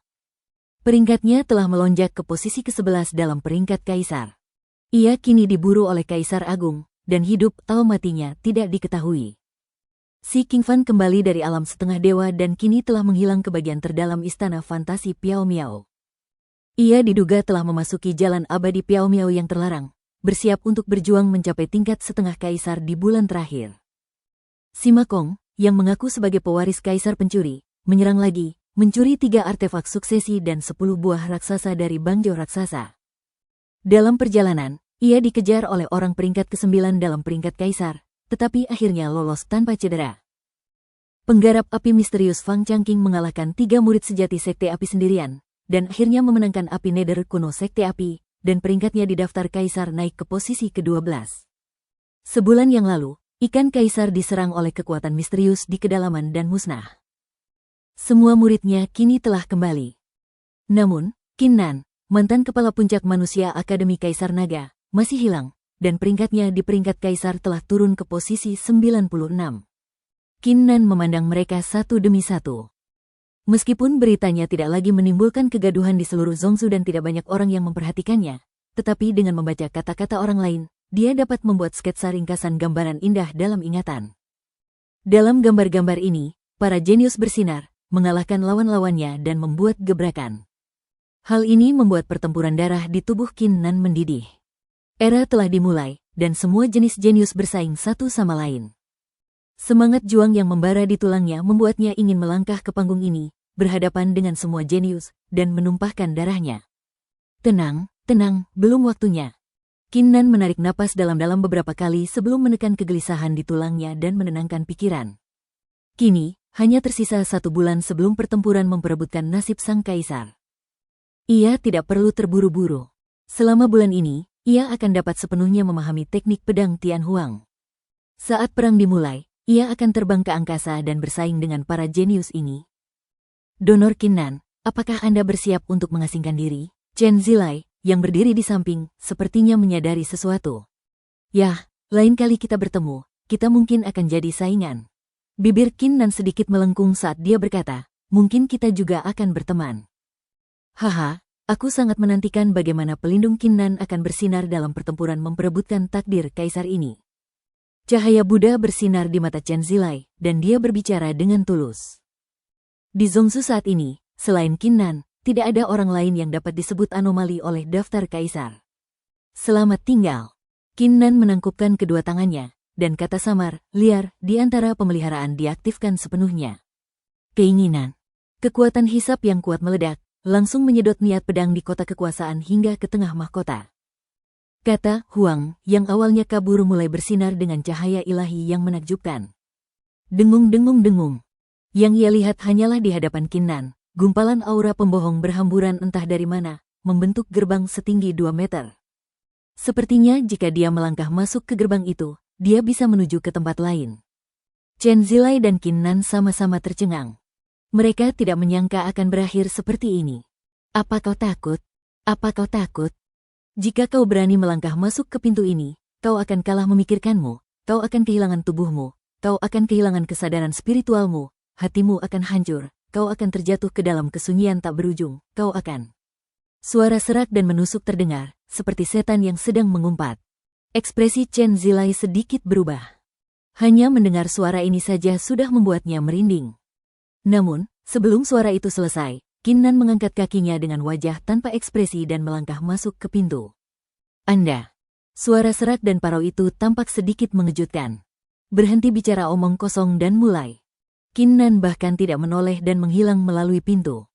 Peringkatnya telah melonjak ke posisi ke-11 dalam peringkat kaisar. Ia kini diburu oleh Kaisar Agung, dan hidup atau matinya tidak diketahui. Si King Fan kembali dari alam setengah dewa dan kini telah menghilang ke bagian terdalam istana fantasi Piao Miao. Ia diduga telah memasuki jalan abadi Piao Miao yang terlarang, bersiap untuk berjuang mencapai tingkat setengah kaisar di bulan terakhir. Si Makong, yang mengaku sebagai pewaris kaisar pencuri, menyerang lagi, mencuri 3 artefak suksesi dan 10 buah raksasa dari Bangjo raksasa. Dalam perjalanan, ia dikejar oleh orang peringkat ke-9 dalam peringkat kaisar, tetapi akhirnya lolos tanpa cedera. Penggarap api misterius Fang Changqing mengalahkan 3 murid sejati Sekte Api sendirian, dan akhirnya memenangkan api Nether kuno Sekte Api, dan peringkatnya di daftar kaisar naik ke posisi ke-12. Sebulan yang lalu, ikan kaisar diserang oleh kekuatan misterius di kedalaman dan musnah. Semua muridnya kini telah kembali. Namun, Qin Nan, mantan kepala puncak manusia Akademi Kaisar Naga, masih hilang, dan peringkatnya di peringkat kaisar telah turun ke posisi 96. Qin Nan memandang mereka satu demi satu. Meskipun beritanya tidak lagi menimbulkan kegaduhan di seluruh Zhongzhou dan tidak banyak orang yang memperhatikannya, tetapi dengan membaca kata-kata orang lain, dia dapat membuat sketsa ringkasan gambaran indah dalam ingatan. Dalam gambar-gambar ini, para jenius bersinar, mengalahkan lawan-lawannya dan membuat gebrakan. Hal ini membuat pertempuran darah di tubuh Qin Nan mendidih. Era telah dimulai, dan semua jenis jenius bersaing satu sama lain. Semangat juang yang membara di tulangnya membuatnya ingin melangkah ke panggung ini, berhadapan dengan semua jenius, dan menumpahkan darahnya. Tenang, tenang, belum waktunya. Qin Nan menarik napas dalam-dalam beberapa kali sebelum menekan kegelisahan di tulangnya dan menenangkan pikiran. Kini, hanya tersisa 1 bulan sebelum pertempuran memperebutkan nasib sang kaisar. Ia tidak perlu terburu-buru. Selama bulan ini, ia akan dapat sepenuhnya memahami teknik pedang Tianhuang. Saat perang dimulai, ia akan terbang ke angkasa dan bersaing dengan para jenius ini. Donor Qinnan, apakah Anda bersiap untuk mengasingkan diri? Chen Zilai, yang berdiri di samping, sepertinya menyadari sesuatu. Yah, lain kali kita bertemu, kita mungkin akan jadi saingan. Bibir Qinnan sedikit melengkung saat dia berkata, mungkin kita juga akan berteman. Haha, aku sangat menantikan bagaimana pelindung Qinnan akan bersinar dalam pertempuran memperebutkan takdir kaisar ini. Cahaya Buddha bersinar di mata Chen Zilai, dan dia berbicara dengan tulus. Di Zhongzu saat ini, selain Qinnan, tidak ada orang lain yang dapat disebut anomali oleh daftar kaisar. Selamat tinggal. Qinnan menangkupkan kedua tangannya, dan kata samar, liar, di antara pemeliharaan diaktifkan sepenuhnya. Keinginan. Kekuatan hisap yang kuat meledak, langsung menyedot niat pedang di kota kekuasaan hingga ke tengah mahkota. Kata Huang yang awalnya kabur mulai bersinar dengan cahaya ilahi yang menakjubkan. Dengung-dengung-dengung. Yang ia lihat hanyalah di hadapan Qinnan, gumpalan aura pembohong berhamburan entah dari mana, membentuk gerbang setinggi 2 meter. Sepertinya jika dia melangkah masuk ke gerbang itu, dia bisa menuju ke tempat lain. Chen Zilai dan Qinnan sama-sama tercengang. Mereka tidak menyangka akan berakhir seperti ini. Apa kau takut? Apa kau takut? Jika kau berani melangkah masuk ke pintu ini, kau akan kalah memikirkanmu, kau akan kehilangan tubuhmu, kau akan kehilangan kesadaran spiritualmu, hatimu akan hancur, kau akan terjatuh ke dalam kesunyian tak berujung, kau akan. Suara serak dan menusuk terdengar, seperti setan yang sedang mengumpat. Ekspresi Chen Zilai sedikit berubah. Hanya mendengar suara ini saja sudah membuatnya merinding. Namun, sebelum suara itu selesai, Qinnan mengangkat kakinya dengan wajah tanpa ekspresi dan melangkah masuk ke pintu. Anda. Suara serak dan parau itu tampak sedikit mengejutkan. Berhenti bicara omong kosong dan mulai. Qinnan bahkan tidak menoleh dan menghilang melalui pintu.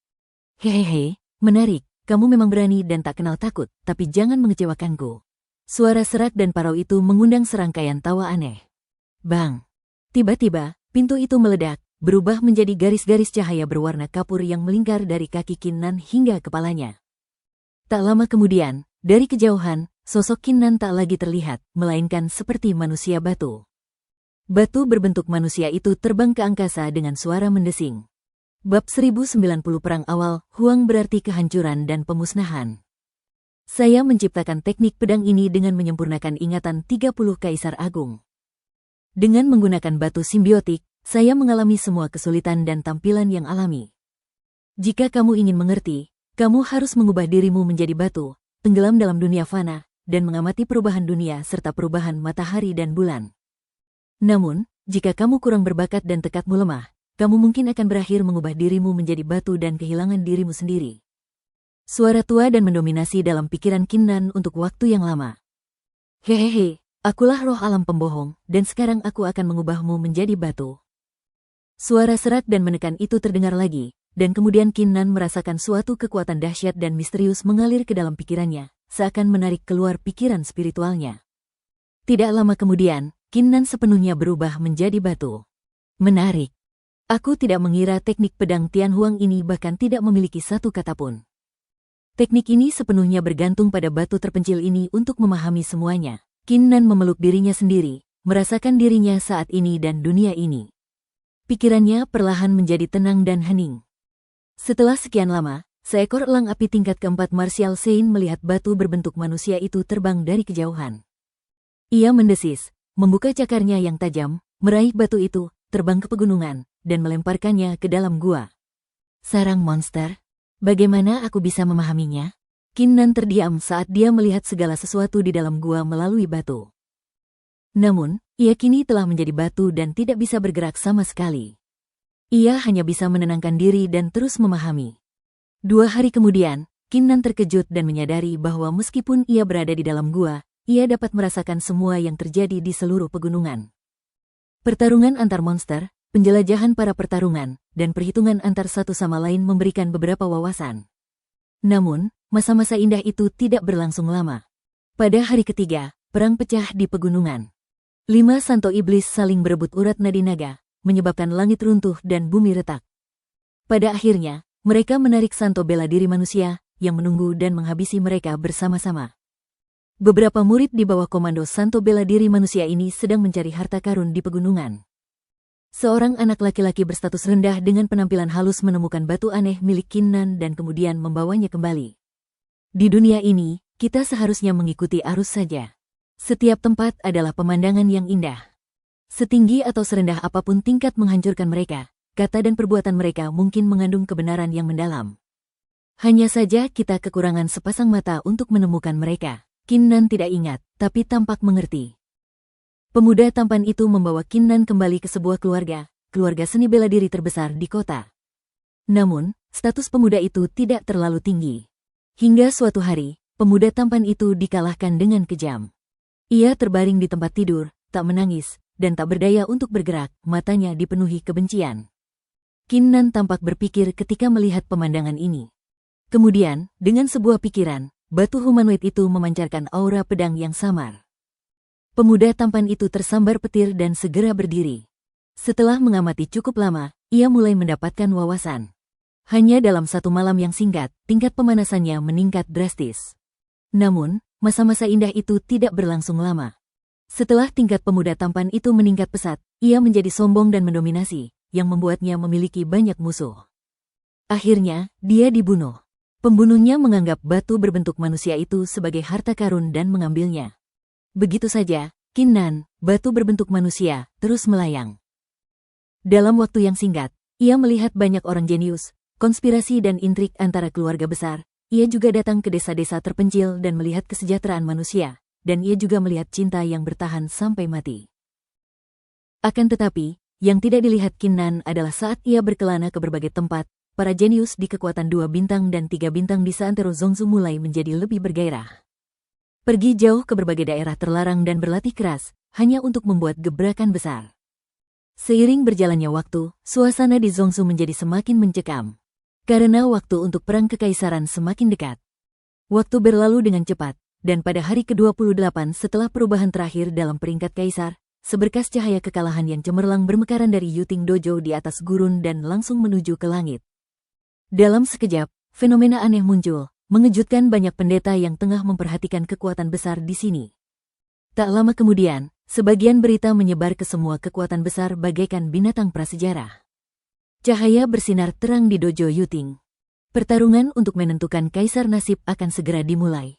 Hehehe, menarik, kamu memang berani dan tak kenal takut, tapi jangan mengecewakanku. Suara serak dan parau itu mengundang serangkaian tawa aneh. Bang! Tiba-tiba, pintu itu meledak, berubah menjadi garis-garis cahaya berwarna kapur yang melingkar dari kaki Qinnan hingga kepalanya. Tak lama kemudian, dari kejauhan, sosok Qinnan tak lagi terlihat, melainkan seperti manusia batu. Batu berbentuk manusia itu terbang ke angkasa dengan suara mendesing. Bab 1090 Perang Awal, Huang berarti kehancuran dan pemusnahan. Saya menciptakan teknik pedang ini dengan menyempurnakan ingatan 30 Kaisar Agung. Dengan menggunakan batu simbiotik, saya mengalami semua kesulitan dan tampilan yang alami. Jika kamu ingin mengerti, kamu harus mengubah dirimu menjadi batu, tenggelam dalam dunia fana, dan mengamati perubahan dunia serta perubahan matahari dan bulan. Namun, jika kamu kurang berbakat dan tekadmu lemah, kamu mungkin akan berakhir mengubah dirimu menjadi batu dan kehilangan dirimu sendiri. Suara tua dan mendominasi dalam pikiran Qinnan untuk waktu yang lama. Hehehe, akulah roh alam pembohong, dan sekarang aku akan mengubahmu menjadi batu. Suara serak dan menekan itu terdengar lagi, dan kemudian Qinnan merasakan suatu kekuatan dahsyat dan misterius mengalir ke dalam pikirannya, seakan menarik keluar pikiran spiritualnya. Tidak lama kemudian, Qinnan sepenuhnya berubah menjadi batu. Menarik. Aku tidak mengira teknik pedang Tianhuang ini bahkan tidak memiliki satu kata pun. Teknik ini sepenuhnya bergantung pada batu terpencil ini untuk memahami semuanya. Qinnan memeluk dirinya sendiri, merasakan dirinya saat ini dan dunia ini. Pikirannya perlahan menjadi tenang dan hening. Setelah sekian lama, seekor elang api tingkat keempat Martial Sein melihat batu berbentuk manusia itu terbang dari kejauhan. Ia mendesis, membuka cakarnya yang tajam, meraih batu itu, terbang ke pegunungan, dan melemparkannya ke dalam gua. Sarang monster? Bagaimana aku bisa memahaminya? Qinnan terdiam saat dia melihat segala sesuatu di dalam gua melalui batu. Namun, ia kini telah menjadi batu dan tidak bisa bergerak sama sekali. Ia hanya bisa menenangkan diri dan terus memahami. 2 hari kemudian, Qinnan terkejut dan menyadari bahwa meskipun ia berada di dalam gua, ia dapat merasakan semua yang terjadi di seluruh pegunungan. Pertarungan antar monster, penjelajahan para pertarungan, dan perhitungan antar satu sama lain memberikan beberapa wawasan. Namun, masa-masa indah itu tidak berlangsung lama. Pada hari ketiga, perang pecah di pegunungan. 5 santo iblis saling berebut urat nadi naga, menyebabkan langit runtuh dan bumi retak. Pada akhirnya, mereka menarik santo bela diri manusia, yang menunggu dan menghabisi mereka bersama-sama. Beberapa murid di bawah komando Santo Bela Diri Manusia ini sedang mencari harta karun di pegunungan. Seorang anak laki-laki berstatus rendah dengan penampilan halus menemukan batu aneh milik Kinnan dan kemudian membawanya kembali. Di dunia ini, kita seharusnya mengikuti arus saja. Setiap tempat adalah pemandangan yang indah. Setinggi atau serendah apapun tingkat menghancurkan mereka, kata dan perbuatan mereka mungkin mengandung kebenaran yang mendalam. Hanya saja kita kekurangan sepasang mata untuk menemukan mereka. Kinnan tidak ingat, tapi tampak mengerti. Pemuda tampan itu membawa Kinnan kembali ke sebuah keluarga seni bela diri terbesar di kota. Namun, status pemuda itu tidak terlalu tinggi. Hingga suatu hari, pemuda tampan itu dikalahkan dengan kejam. Ia terbaring di tempat tidur, tak menangis, dan tak berdaya untuk bergerak, matanya dipenuhi kebencian. Kinnan tampak berpikir ketika melihat pemandangan ini. Kemudian, dengan sebuah pikiran, batu humanoid itu memancarkan aura pedang yang samar. Pemuda tampan itu tersambar petir dan segera berdiri. Setelah mengamati cukup lama, ia mulai mendapatkan wawasan. Hanya dalam satu malam yang singkat, tingkat pemanasannya meningkat drastis. Namun, masa-masa indah itu tidak berlangsung lama. Setelah tingkat pemuda tampan itu meningkat pesat, ia menjadi sombong dan mendominasi, yang membuatnya memiliki banyak musuh. Akhirnya, dia dibunuh. Pembunuhnya menganggap batu berbentuk manusia itu sebagai harta karun dan mengambilnya. Begitu saja, Kinnan, batu berbentuk manusia, terus melayang. Dalam waktu yang singkat, ia melihat banyak orang jenius, konspirasi dan intrik antara keluarga besar. Ia juga datang ke desa-desa terpencil dan melihat kesejahteraan manusia, dan ia juga melihat cinta yang bertahan sampai mati. Akan tetapi, yang tidak dilihat Kinnan adalah saat ia berkelana ke berbagai tempat, para jenius di kekuatan 2 bintang dan 3 bintang di seantero Zongzu mulai menjadi lebih bergairah. Pergi jauh ke berbagai daerah terlarang dan berlatih keras, hanya untuk membuat gebrakan besar. Seiring berjalannya waktu, suasana di Zongzu menjadi semakin mencekam. Karena waktu untuk perang kekaisaran semakin dekat. Waktu berlalu dengan cepat, dan pada hari ke-28 setelah perubahan terakhir dalam peringkat kaisar, seberkas cahaya kekalahan yang cemerlang bermekaran dari Yuting Dojo di atas gurun dan langsung menuju ke langit. Dalam sekejap, fenomena aneh muncul, mengejutkan banyak pendeta yang tengah memperhatikan kekuatan besar di sini. Tak lama kemudian, sebagian berita menyebar ke semua kekuatan besar bagaikan binatang prasejarah. Cahaya bersinar terang di dojo Yuting. Pertarungan untuk menentukan kaisar nasib akan segera dimulai.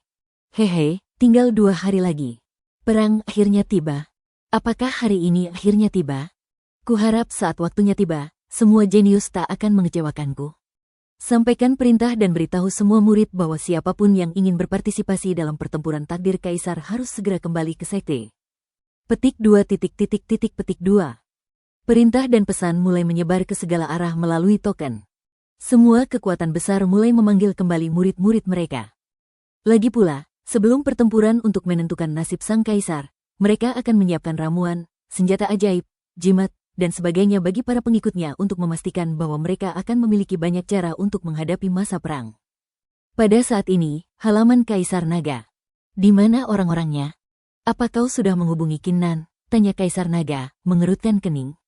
Hehe, tinggal 2 hari lagi. Perang akhirnya tiba. Apakah hari ini akhirnya tiba? Kuharap saat waktunya tiba, semua jenius tak akan mengecewakanku. Sampaikan perintah dan beritahu semua murid bahwa siapapun yang ingin berpartisipasi dalam pertempuran takdir kaisar harus segera kembali ke sekte. Petik 2. Petik 2. Perintah dan pesan mulai menyebar ke segala arah melalui token. Semua kekuatan besar mulai memanggil kembali murid-murid mereka. Lagi pula, sebelum pertempuran untuk menentukan nasib sang kaisar, mereka akan menyiapkan ramuan, senjata ajaib, jimat, dan sebagainya bagi para pengikutnya untuk memastikan bahwa mereka akan memiliki banyak cara untuk menghadapi masa perang. Pada saat ini, halaman Kaisar Naga. Di mana orang-orangnya? Apa kau sudah menghubungi Kinnan? Tanya Kaisar Naga, mengerutkan kening.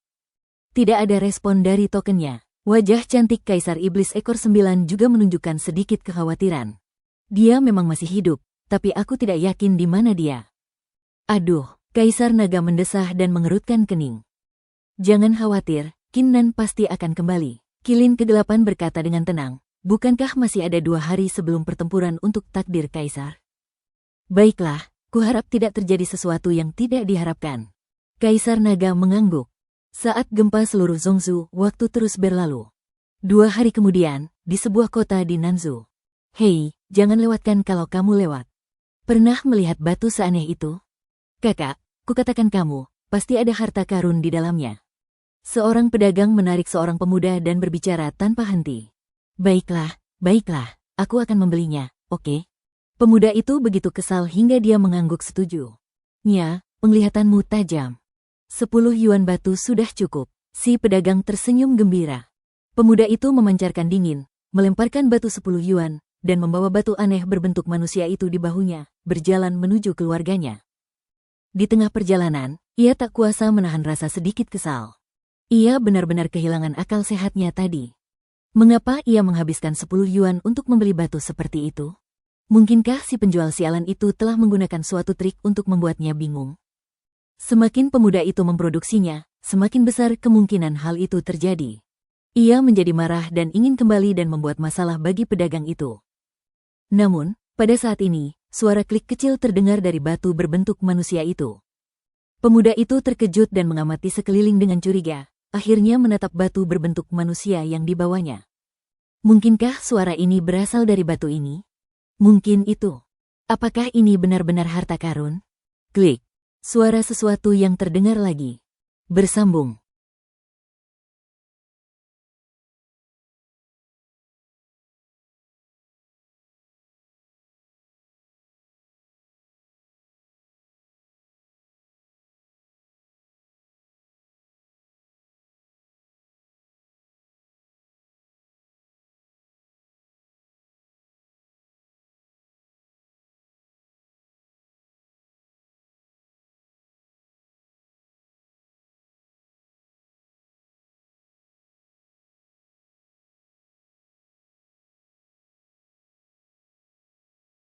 Tidak ada respon dari tokennya. Wajah cantik Kaisar Iblis ekor 9 juga menunjukkan sedikit kekhawatiran. Dia memang masih hidup, tapi aku tidak yakin di mana dia. Aduh, Kaisar Naga mendesah dan mengerutkan kening. Jangan khawatir, Kinnan pasti akan kembali. Kilin kegelapan berkata dengan tenang, bukankah masih ada 2 hari sebelum pertempuran untuk takdir kaisar? Baiklah, kuharap tidak terjadi sesuatu yang tidak diharapkan. Kaisar Naga mengangguk. Saat gempa seluruh Zongzu, waktu terus berlalu. 2 hari kemudian, di sebuah kota di Nanzhou. Hei, jangan lewatkan kalau kamu lewat. Pernah melihat batu seaneh itu? Kakak, kukatakan kamu, pasti ada harta karun di dalamnya. Seorang pedagang menarik seorang pemuda dan berbicara tanpa henti. Baiklah, aku akan membelinya, oke? Pemuda itu begitu kesal hingga dia mengangguk setuju. Nya, penglihatanmu tajam. 10 yuan batu sudah cukup. Si pedagang tersenyum gembira. Pemuda itu memancarkan dingin, melemparkan batu 10 yuan, dan membawa batu aneh berbentuk manusia itu di bahunya, berjalan menuju keluarganya. Di tengah perjalanan, ia tak kuasa menahan rasa sedikit kesal. Ia benar-benar kehilangan akal sehatnya tadi. Mengapa ia menghabiskan 10 yuan untuk membeli batu seperti itu? Mungkinkah si penjual sialan itu telah menggunakan suatu trik untuk membuatnya bingung? Semakin pemuda itu memproduksinya, semakin besar kemungkinan hal itu terjadi. Ia menjadi marah dan ingin kembali dan membuat masalah bagi pedagang itu. Namun, pada saat ini, suara klik kecil terdengar dari batu berbentuk manusia itu. Pemuda itu terkejut dan mengamati sekeliling dengan curiga, akhirnya menatap batu berbentuk manusia yang dibawanya. Mungkinkah suara ini berasal dari batu ini? Mungkin itu. Apakah ini benar-benar harta karun? Klik. Suara sesuatu yang terdengar lagi. Bersambung.